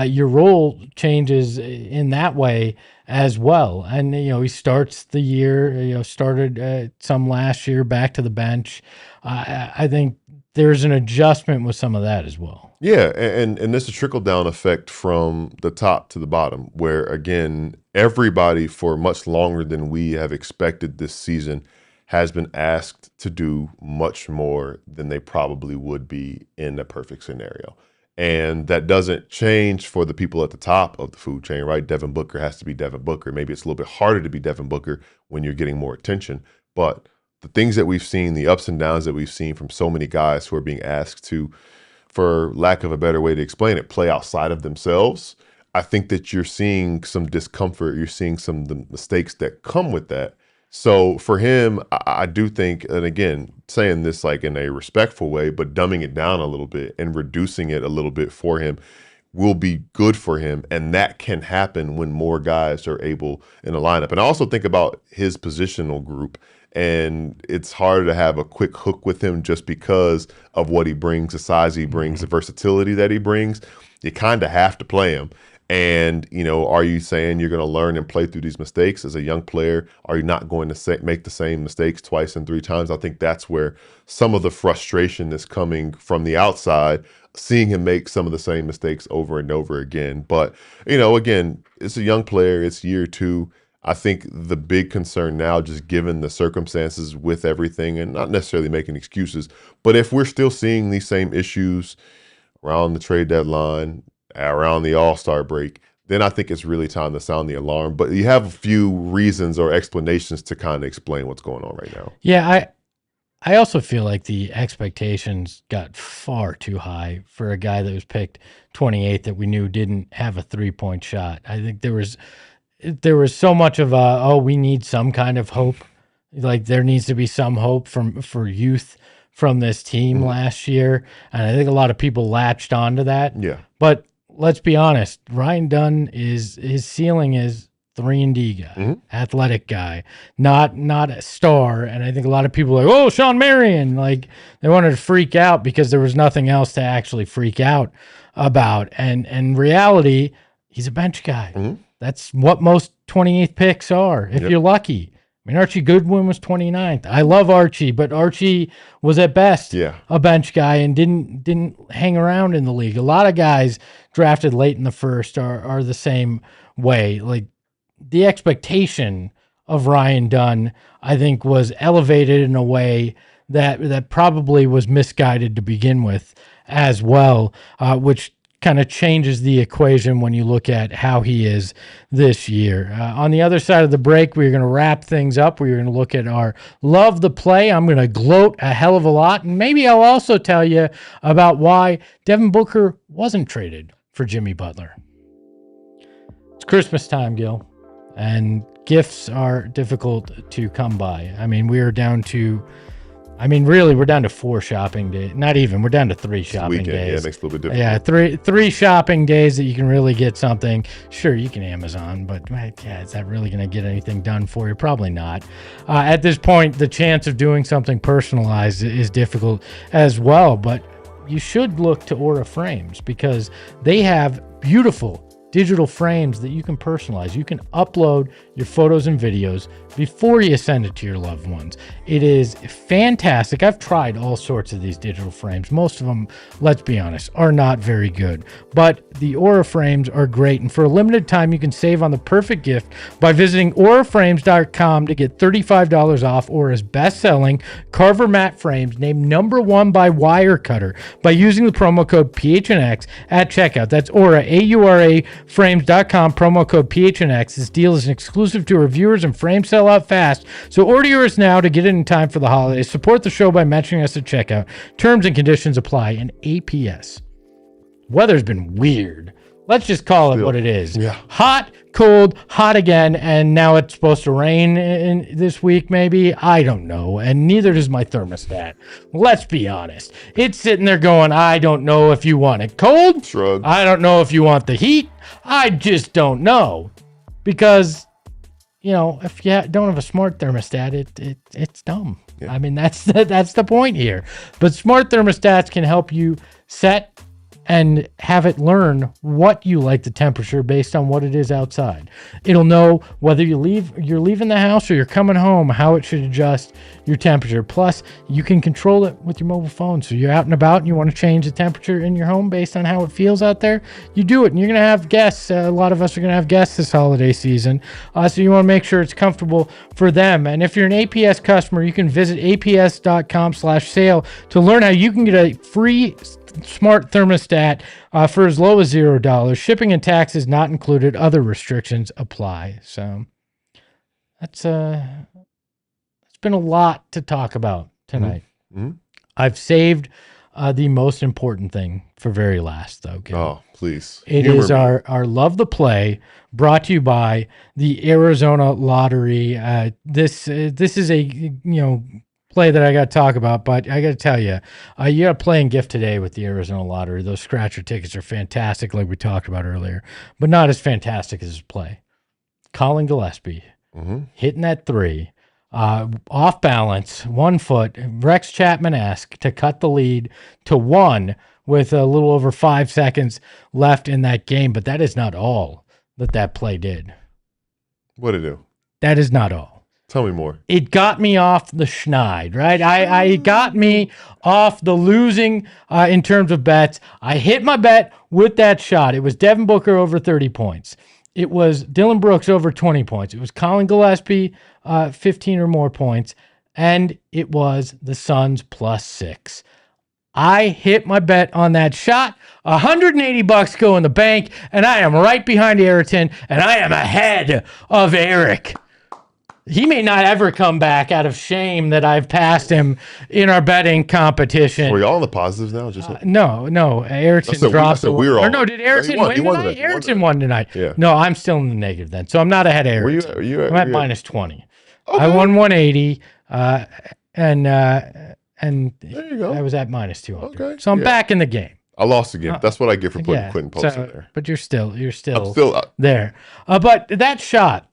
your role changes in that way as well. And he starts the year. Started some last year, back to the bench. I think there's an adjustment with some of that as well. Yeah, and there's a trickle-down effect from the top to the bottom, where, again, everybody for much longer than we have expected this season has been asked to do much more than they probably would be in a perfect scenario. And that doesn't change for the people at the top of the food chain, right? Devin Booker has to be Devin Booker. Maybe it's a little bit harder to be Devin Booker when you're getting more attention. But the things that we've seen, the ups and downs that we've seen from so many guys who are being asked to, for lack of a better way to explain it, play outside of themselves, I think that you're seeing some discomfort. You're seeing some of the mistakes that come with that. So for him, I do think, and again, saying this like in a respectful way, but dumbing it down a little bit and reducing it a little bit for him will be good for him. And that can happen when more guys are able in a lineup. And I also think about his positional group. And it's harder to have a quick hook with him just because of what he brings, the size he brings, the versatility that he brings. You kind of have to play him. And, are you saying you're going to learn and play through these mistakes as a young player? Are you not going to make the same mistakes twice and three times? I think that's where some of the frustration is coming from the outside, seeing him make some of the same mistakes over and over again. But, again, it's a young player. It's year two. I think the big concern now, just given the circumstances with everything, and not necessarily making excuses, but if we're still seeing these same issues around the trade deadline, around the All-Star break, then I think it's really time to sound the alarm. But you have a few reasons or explanations to kind of explain what's going on right now. Yeah, I also feel like the expectations got far too high for a guy that was picked 28th that we knew didn't have a three-point shot. I think there was so much of we need some kind of hope. Like there needs to be some hope for youth from this team last year. And I think a lot of people latched onto that. Yeah. But let's be honest, Ryan Dunn his ceiling is 3-and-D guy, athletic guy, not a star. And I think a lot of people are like, oh, Sean Marion, like they wanted to freak out because there was nothing else to actually freak out about. And in reality, he's a bench guy. That's what most 28th picks are, if you're lucky. I mean, Archie Goodwin was 29th. I love Archie, but Archie was at best a bench guy and didn't hang around in the league. A lot of guys drafted late in the first are the same way. Like, the expectation of Ryan Dunn, I think, was elevated in a way that probably was misguided to begin with as well, which kind of changes the equation when you look at how he is this year. On the other side of the break, we're going to wrap things up. We're going to look at our love the play. I'm going to gloat a hell of a lot, and maybe I'll also tell you about why Devin Booker wasn't traded for Jimmy Butler. It's Christmas time, Gil, and gifts are difficult to come by. I mean, we're down to 4 shopping days. Not even. We're down to 3 shopping days. Yeah, it makes it a little bit difficult. Yeah, three shopping days that you can really get something. Sure, you can Amazon, but yeah, is that really going to get anything done for you? Probably not. At this point, the chance of doing something personalized is difficult as well, but you should look to Aura Frames because they have beautiful digital frames that you can personalize. You can upload your photos and videos before you send it to your loved ones. It is fantastic. I've tried all sorts of these digital frames. Most of them, let's be honest, are not very good, but the Aura frames are great. And for a limited time, you can save on the perfect gift by visiting auraframes.com to get $35 off Aura's best-selling Carver matte frames, named #1 by Wirecutter, by using the promo code PHNX at checkout. That's Aura, AURA frames.com, promo code PHNX. This deal is exclusive to our viewers and frames sell out fast, so order yours now to get it in time for the holidays. Support the show by mentioning us at checkout. Terms and conditions apply. And APS. Weather's been weird. Let's just call it what it is. Yeah. Hot, cold, hot again, and now it's supposed to rain in this week maybe. I don't know, and neither does my thermostat. Let's be honest. It's sitting there going, I don't know if you want it cold. Shrug. I don't know if you want the heat. I just don't know. Because, you know, if you don't have a smart thermostat, it's dumb. Yeah. I mean, that's the point here. But smart thermostats can help you set and have it learn what you like the temperature based on what it is outside. It'll know whether you're leaving the house or you're coming home, how it should adjust your temperature. Plus, you can control it with your mobile phone. So you're out and about and you want to change the temperature in your home based on how it feels out there, you do it. And you're going to have guests. A lot of us are going to have guests this holiday season. So you want to make sure it's comfortable for them. And if you're an APS customer, you can visit aps.com/sale to learn how you can get a free smart thermostat for as low as $0. Shipping and taxes not included. Other restrictions apply. So it's been a lot to talk about tonight. Mm-hmm. I've saved the most important thing for very last, though. Gil. Oh, please. It is our Love the Play, brought to you by the Arizona Lottery. This is a play that I got to talk about, but I got to tell you, you got a playing gift today with the Arizona Lottery. Those scratcher tickets are fantastic, like we talked about earlier, but not as fantastic as his play. Colin Gillespie hitting that 3, off balance, 1 foot, Rex Chapman-esque to cut the lead to 1 with a little over 5 seconds left in that game. But that is not all that play did. What did it do? That is not all. Tell me more. It got me off the schneid, right? It got me off the losing in terms of bets. I hit my bet with that shot. It was Devin Booker over 30 points. It was Dillon Brooks over 20 points. It was Colin Gillespie 15 or more points. And it was the Suns +6. I hit my bet on that shot. $180 go in the bank, and I am right behind Ayrton, and I am ahead of Eric. He may not ever come back out of shame that I've passed him in our betting competition. Were you all in the positives now? No. Ayrton dropped. Did Ayrton win tonight? Ayrton won tonight. Yeah. No, I'm still in the negative then. So I'm not ahead of Ayrton. I'm at -20. Okay. I won 180, and there you go. I was at -200. Okay. So I'm back in the game. I lost again. That's what I get for putting Quentin Post in there. But you're still I'm still there. But that shot,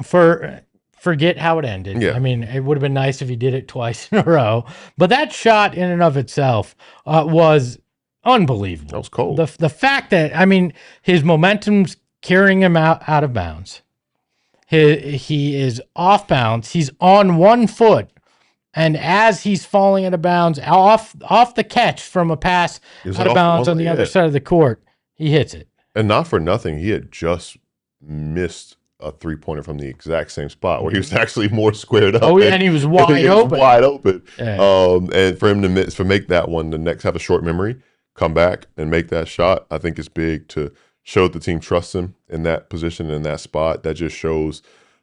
forget how it ended. Yeah. I mean, it would have been nice if he did it twice in a row. But that shot in and of itself was unbelievable. That was cold. The fact that, I mean, his momentum's carrying him out of bounds. He is off bounds. He's on one foot. And as he's falling out of bounds, off the catch from a pass out of bounds on the other side of the court, he hits it. And not for nothing, he had just missed a three-pointer from the exact same spot where he was actually more squared up. Oh, yeah, and he was wide open. Wide open. Yeah. And for him to make that one, the next have a short memory, come back and make that shot, I think is big to show that the team trusts him in that position, in that spot. That just shows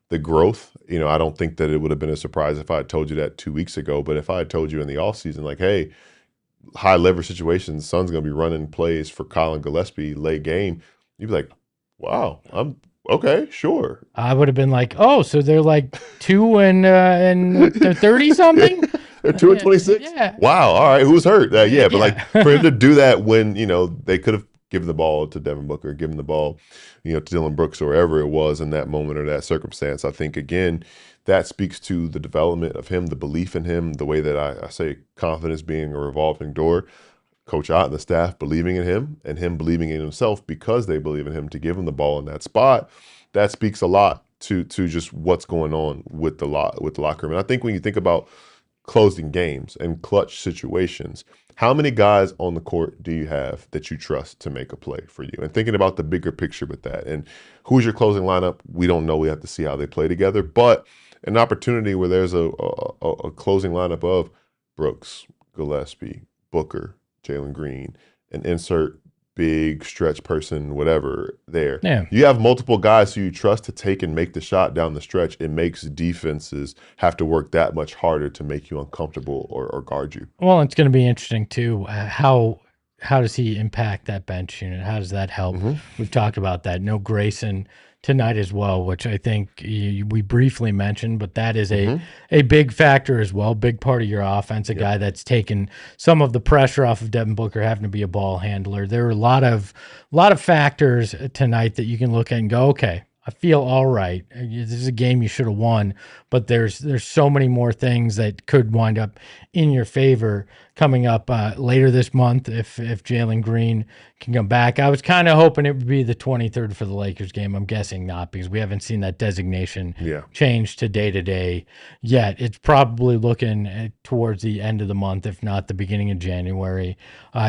the growth. You know, I don't think that it would have been a surprise if I had told you that 2 weeks ago, but if I had told you in the offseason, like, hey, high leverage situations, Suns going to be running plays for Colin Gillespie late game, you'd be like, wow, I'm okay, sure. I would have been like, oh, so they're like 2 and 30 something? They're 2 and 26? Yeah. Wow, all right, who's hurt? Yeah, but like for him to do that when, you know, they could have given the ball to Devin Booker, given the ball, you know, to Dillon Brooks or wherever it was in that moment or that circumstance. I think, again, that speaks to the development of him, the belief in him, the way that I say confidence being a revolving door. Coach Ott and the staff believing in him and him believing in himself because they believe in him to give him the ball in that spot. That speaks a lot to just what's going on with the locker room. And I think when you think about closing games and clutch situations, how many guys on the court do you have that you trust to make a play for you? And thinking about the bigger picture with that, and who's your closing lineup, we don't know. We have to see how they play together. But an opportunity where there's a closing lineup of Brooks, Gillespie, Booker, Jalen Green, and insert big stretch person, whatever, there. Yeah. You have multiple guys who you trust to take and make the shot down the stretch. It makes defenses have to work that much harder to make you uncomfortable or guard you. Well, it's going to be interesting, too. How does he impact that bench unit? How does that help? We've talked about that. No Grayson tonight as well, which I think we briefly mentioned, but that is a big factor as well, big part of your offense, a guy that's taken some of the pressure off of Devin Booker having to be a ball handler. There are a lot of factors tonight that you can look at and go, okay, I feel all right. This is a game you should have won, but there's so many more things that could wind up in your favor coming up later this month if Jalen Green can come back. I was kind of hoping it would be the 23rd for the Lakers game. I'm guessing not because we haven't seen that designation change to day yet. It's probably looking towards the end of the month, if not the beginning of January,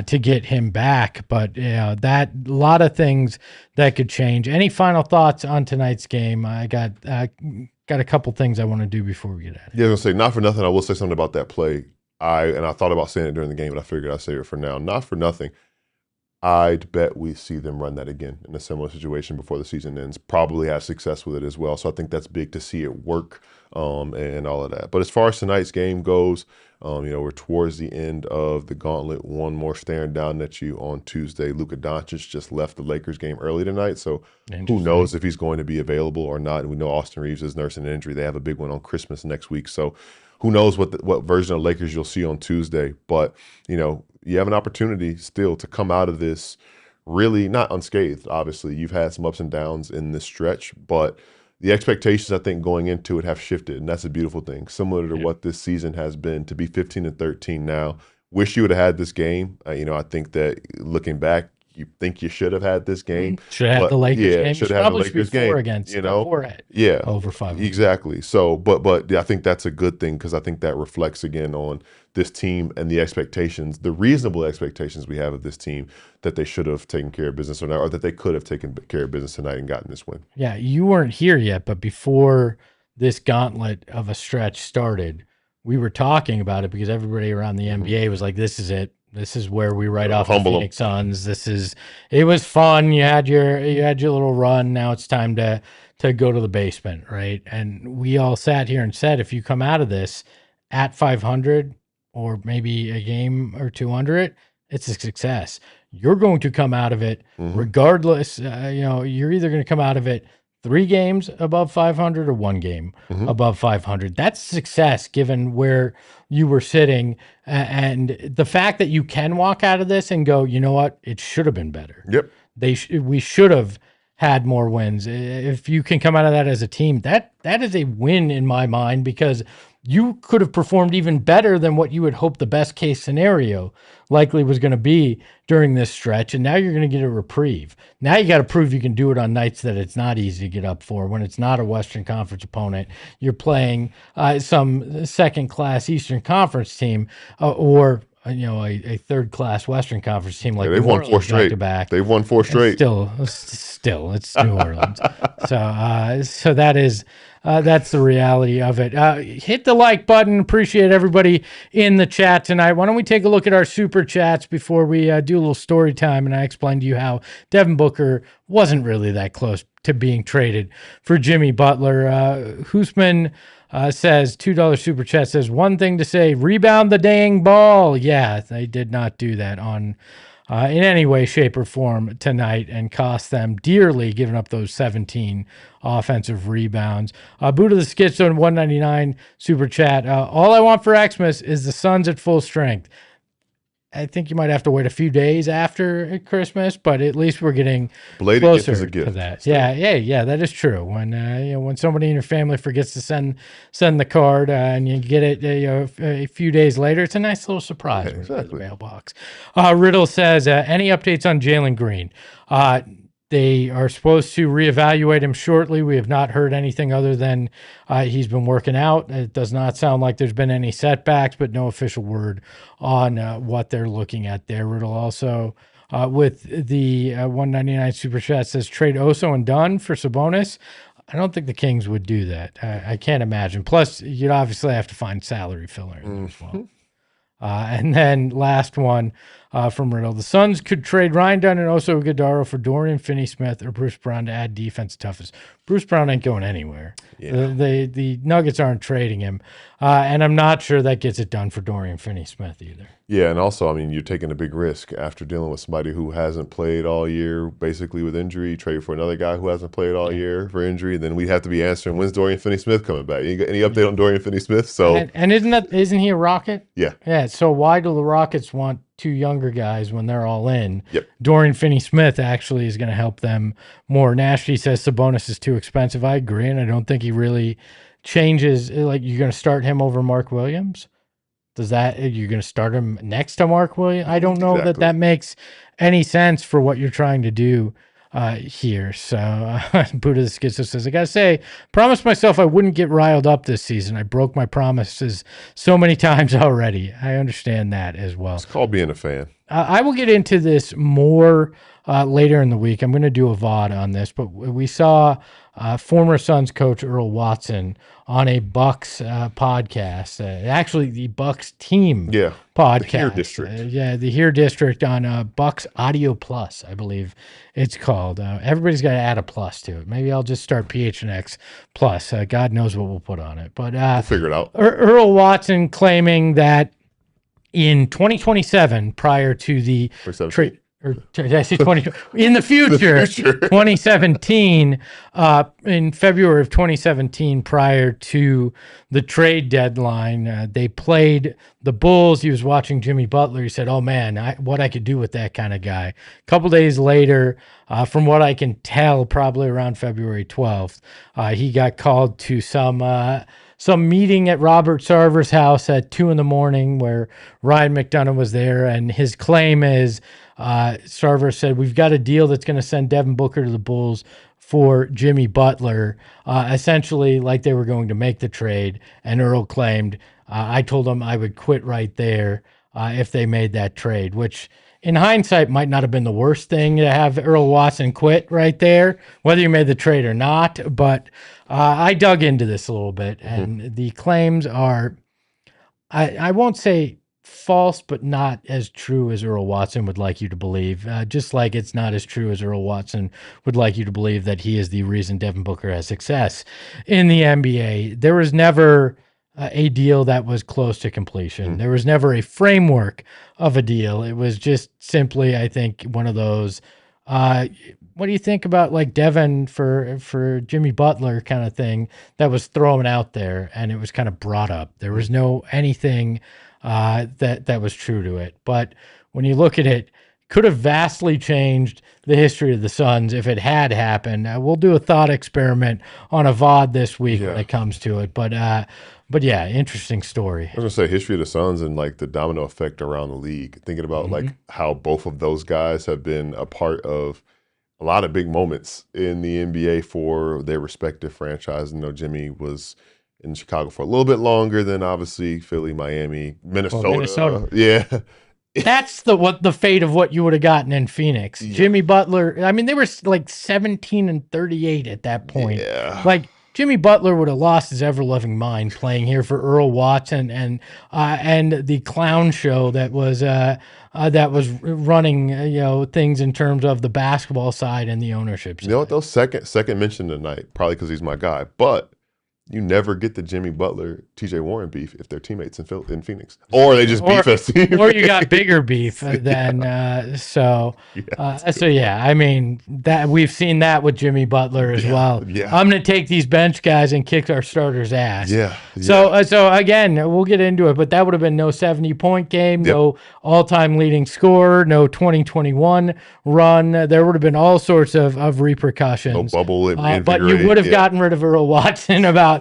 to get him back. But that a lot of things that could change. Any final thoughts on tonight's game? I got a couple things I want to do before we get out of here. Yeah, I was going to say, not for nothing, I will say something about that play. I thought about saying it during the game, but I figured I'd say it for now. Not for nothing, I'd bet we see them run that again in a similar situation before the season ends. Probably have success with it as well. So I think that's big to see it work and all of that. But as far as tonight's game goes, we're towards the end of the gauntlet. One more staring down at you on Tuesday. Luka Doncic just left the Lakers game early tonight, so who knows if he's going to be available or not. And we know Austin Reeves is nursing an injury. They have a big one on Christmas next week, so who knows what version of Lakers you'll see on Tuesday. But, you have an opportunity still to come out of this really not unscathed. Obviously, you've had some ups and downs in this stretch, but the expectations, I think, going into it have shifted, and that's a beautiful thing. Similar to what this season has been, to be 15-13 now. Wish you would have had this game. I think that looking back, you think you should have had this game. Should have had the Lakers game. Should have had the Lakers game. Against, over 5. Exactly. So, but I think that's a good thing because I think that reflects again on this team and the expectations, the reasonable expectations we have of this team that they should have taken care of business tonight, or that they could have taken care of business tonight and gotten this win. Yeah, you weren't here yet, but before this gauntlet of a stretch started, we were talking about it because everybody around the NBA was like, "This is it. This is where we write off the Phoenix Suns. It was fun. You had your little run. Now it's time to go to the basement, right?" And we all sat here and said, if you come out of this at 500 or maybe a game or two under it, it's a success. You're going to come out of it regardless. You're either going to come out of it 3 games above 500 or 1 game above 500. That's success given where you were sitting. And the fact that you can walk out of this and go, you know what, it should have been better. Yep. We should have had more wins. If you can come out of that as a team, that is a win in my mind, because you could have performed even better than what you would hope the best case scenario likely was going to be during this stretch. And now you're going to get a reprieve. Now you got to prove you can do it on nights that it's not easy to get up for, when it's not a Western Conference opponent. You're playing some second-class Eastern Conference team or a third-class Western Conference team like they've won 4 straight. They've won 4 straight. Still, it's New Orleans. So that is that's the reality of it. Hit the like button. Appreciate everybody in the chat tonight. Why don't we take a look at our super chats before we do a little story time, and I explain to you how Devin Booker wasn't really that close to being traded for Jimmy Butler. Hoosman says, $2 super chat says, one thing to say, rebound the dang ball. Yeah, they did not do that on in any way, shape, or form tonight and cost them dearly, giving up those 17 offensive rebounds. Buddha the Schizo in 199 super chat. All I want for Xmas is the Suns at full strength. I think you might have to wait a few days after Christmas, but at least we're getting closer to that. Yeah, that is true. When when somebody in your family forgets to send the card and you get it a few days later, it's a nice little surprise. Yeah, exactly. The mailbox. Riddle says, any updates on Jalen Green? They are supposed to reevaluate him shortly. We have not heard anything other than he's been working out. It does not sound like there's been any setbacks, but no official word on what they're looking at there. Riddle also with the 199 super chat says trade Oso and Dunn for Sabonis. I don't think the Kings would do that. I can't imagine. Plus, you'd obviously have to find salary filler in there as well. And then last one from Riddle. The Suns could trade Ryan Dunn and Oso Ighodaro for Dorian Finney-Smith or Bruce Brown to add defense toughness. Bruce Brown ain't going anywhere. Yeah. The Nuggets aren't trading him. And I'm not sure that gets it done for Dorian Finney-Smith either. Yeah, and also, I mean, you're taking a big risk after dealing with somebody who hasn't played all year, basically with injury. Trade for another guy who hasn't played all year for injury. Then we'd have to be answering, when's Dorian Finney-Smith coming back? Any update on Dorian Finney-Smith? So, and isn't he a Rocket? Yeah. Yeah. So why do the Rockets want 2 younger guys when they're all in? Yep. Dorian Finney-Smith actually is going to help them more. Nashie says Sabonis is too expensive. I agree, and I don't think he really changes. Like, you're going to start him over Mark Williams? You're going to start him next to Mark Williams? I don't know that makes any sense for what you're trying to do here. So Buddha the Schizo says, I got to say, promised myself I wouldn't get riled up this season. I broke my promises so many times already. I understand that as well. It's called being a fan. I will get into this more later in the week. I'm going to do a VOD on this, but we saw former Suns coach Earl Watson on a Bucks podcast, actually the Bucks team podcast. The Here District. The Here District on Bucks Audio Plus, I believe it's called. Everybody's got to add a plus to it. Maybe I'll just start PHNX Plus. God knows what we'll put on it. But we'll figure it out. Earl Watson claiming that in 2027, prior to the trade, or did I say 20? In the future, 2017, in February of 2017, prior to the trade deadline, they played the Bulls. He was watching Jimmy Butler. He said, oh man, what I could do with that kind of guy. A couple days later, from what I can tell, probably around February 12th, he got called to some meeting at Robert Sarver's house at 2 a.m. where Ryan McDonough was there, and his claim is Sarver said, we've got a deal that's going to send Devin Booker to the Bulls for Jimmy Butler, essentially like they were going to make the trade. And Earl claimed, I told him I would quit right there if they made that trade, which in hindsight might not have been the worst thing to have Earl Watson quit right there, whether you made the trade or not. But I dug into this a little bit, and the claims are, I won't say false, but not as true as Earl Watson would like you to believe. Just like it's not as true as Earl Watson would like you to believe that he is the reason Devin Booker has success in the NBA. There was never a deal that was close to completion. There was never a framework of a deal. It was just simply, I think, one of those, what do you think about like Devin for Jimmy Butler kind of thing that was thrown out there and it was kind of brought up. There was no anything that was true to it. But when you look at it, could have vastly changed the history of the Suns if it had happened. We'll do a thought experiment on a VOD this week when it comes to it. But yeah, interesting story. I was gonna say history of the Suns and like the domino effect around the league. Thinking about like how both of those guys have been a part of a lot of big moments in the NBA for their respective franchises. Jimmy was in Chicago for a little bit longer than obviously Philly, Miami, Minnesota. Well, Minnesota. Yeah. That's the fate of what you would have gotten in Phoenix. Yeah. Jimmy Butler, I mean, they were like 17 and 38 at that point. Yeah. Like Jimmy Butler would have lost his ever-loving mind playing here for Earl Watson and the clown show that was running things in terms of the basketball side and the ownership side. You know what though? Second mention tonight, probably because he's my guy, but you never get the Jimmy Butler, TJ Warren beef if they're teammates in Phoenix, or they just beef us. Or you got bigger beef than so. Yeah, I mean that we've seen that with Jimmy Butler as well. Yeah. I'm gonna take these bench guys and kick our starters' ass. Yeah. So again, we'll get into it, but that would have been no 70-point game, no all-time leading scorer, no 2021 run. There would have been all sorts of repercussions. No bubble, but you would have gotten rid of Earl Watson about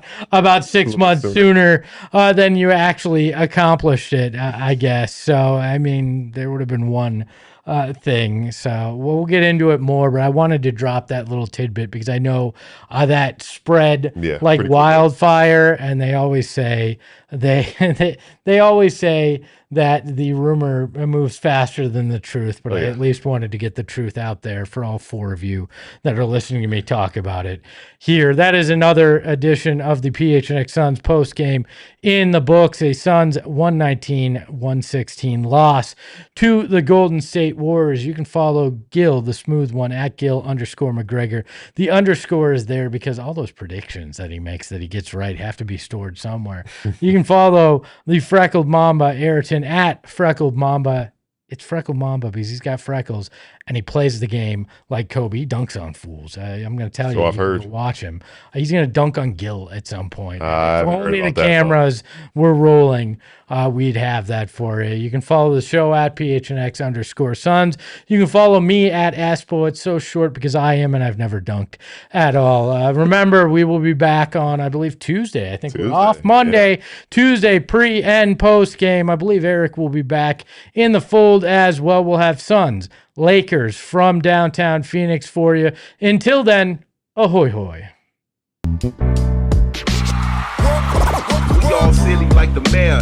6 months sooner than you actually accomplished it, I guess. So, I mean, there would have been one thing. So we'll get into it more, but I wanted to drop that little tidbit because I know that spread like wildfire, and they always say they always say that the rumor moves faster than the truth, but I at least wanted to get the truth out there for all four of you that are listening to me talk about it here. That is another edition of the PHNX Suns post game in the books. A Suns 119-116 loss to the Golden State Warriors. You can follow Gil, the smooth one, at Gil_McGregor. The underscore is there because all those predictions that he makes that he gets right have to be stored somewhere. You can follow the Freckled Mamba, Ayrton, at Freckled Mamba. It's Freckled Mamba because he's got freckles and he plays the game like Kobe. He dunks on fools. I'm going to tell you. I've heard. Watch him. He's going to dunk on Gil at some point. If only the cameras were rolling, we'd have that for you. You can follow the show at PHNX_Suns. You can follow me at Aspo. It's so short because I am, and I've never dunked at all. Remember, we will be back on, I believe, Tuesday. I think we're off Monday. Yeah. Tuesday, pre and post game. I believe Eric will be back in the fold as well. We'll have Suns, Lakers from downtown Phoenix for you. Until then, ahoy hoy. We all silly like the mayor.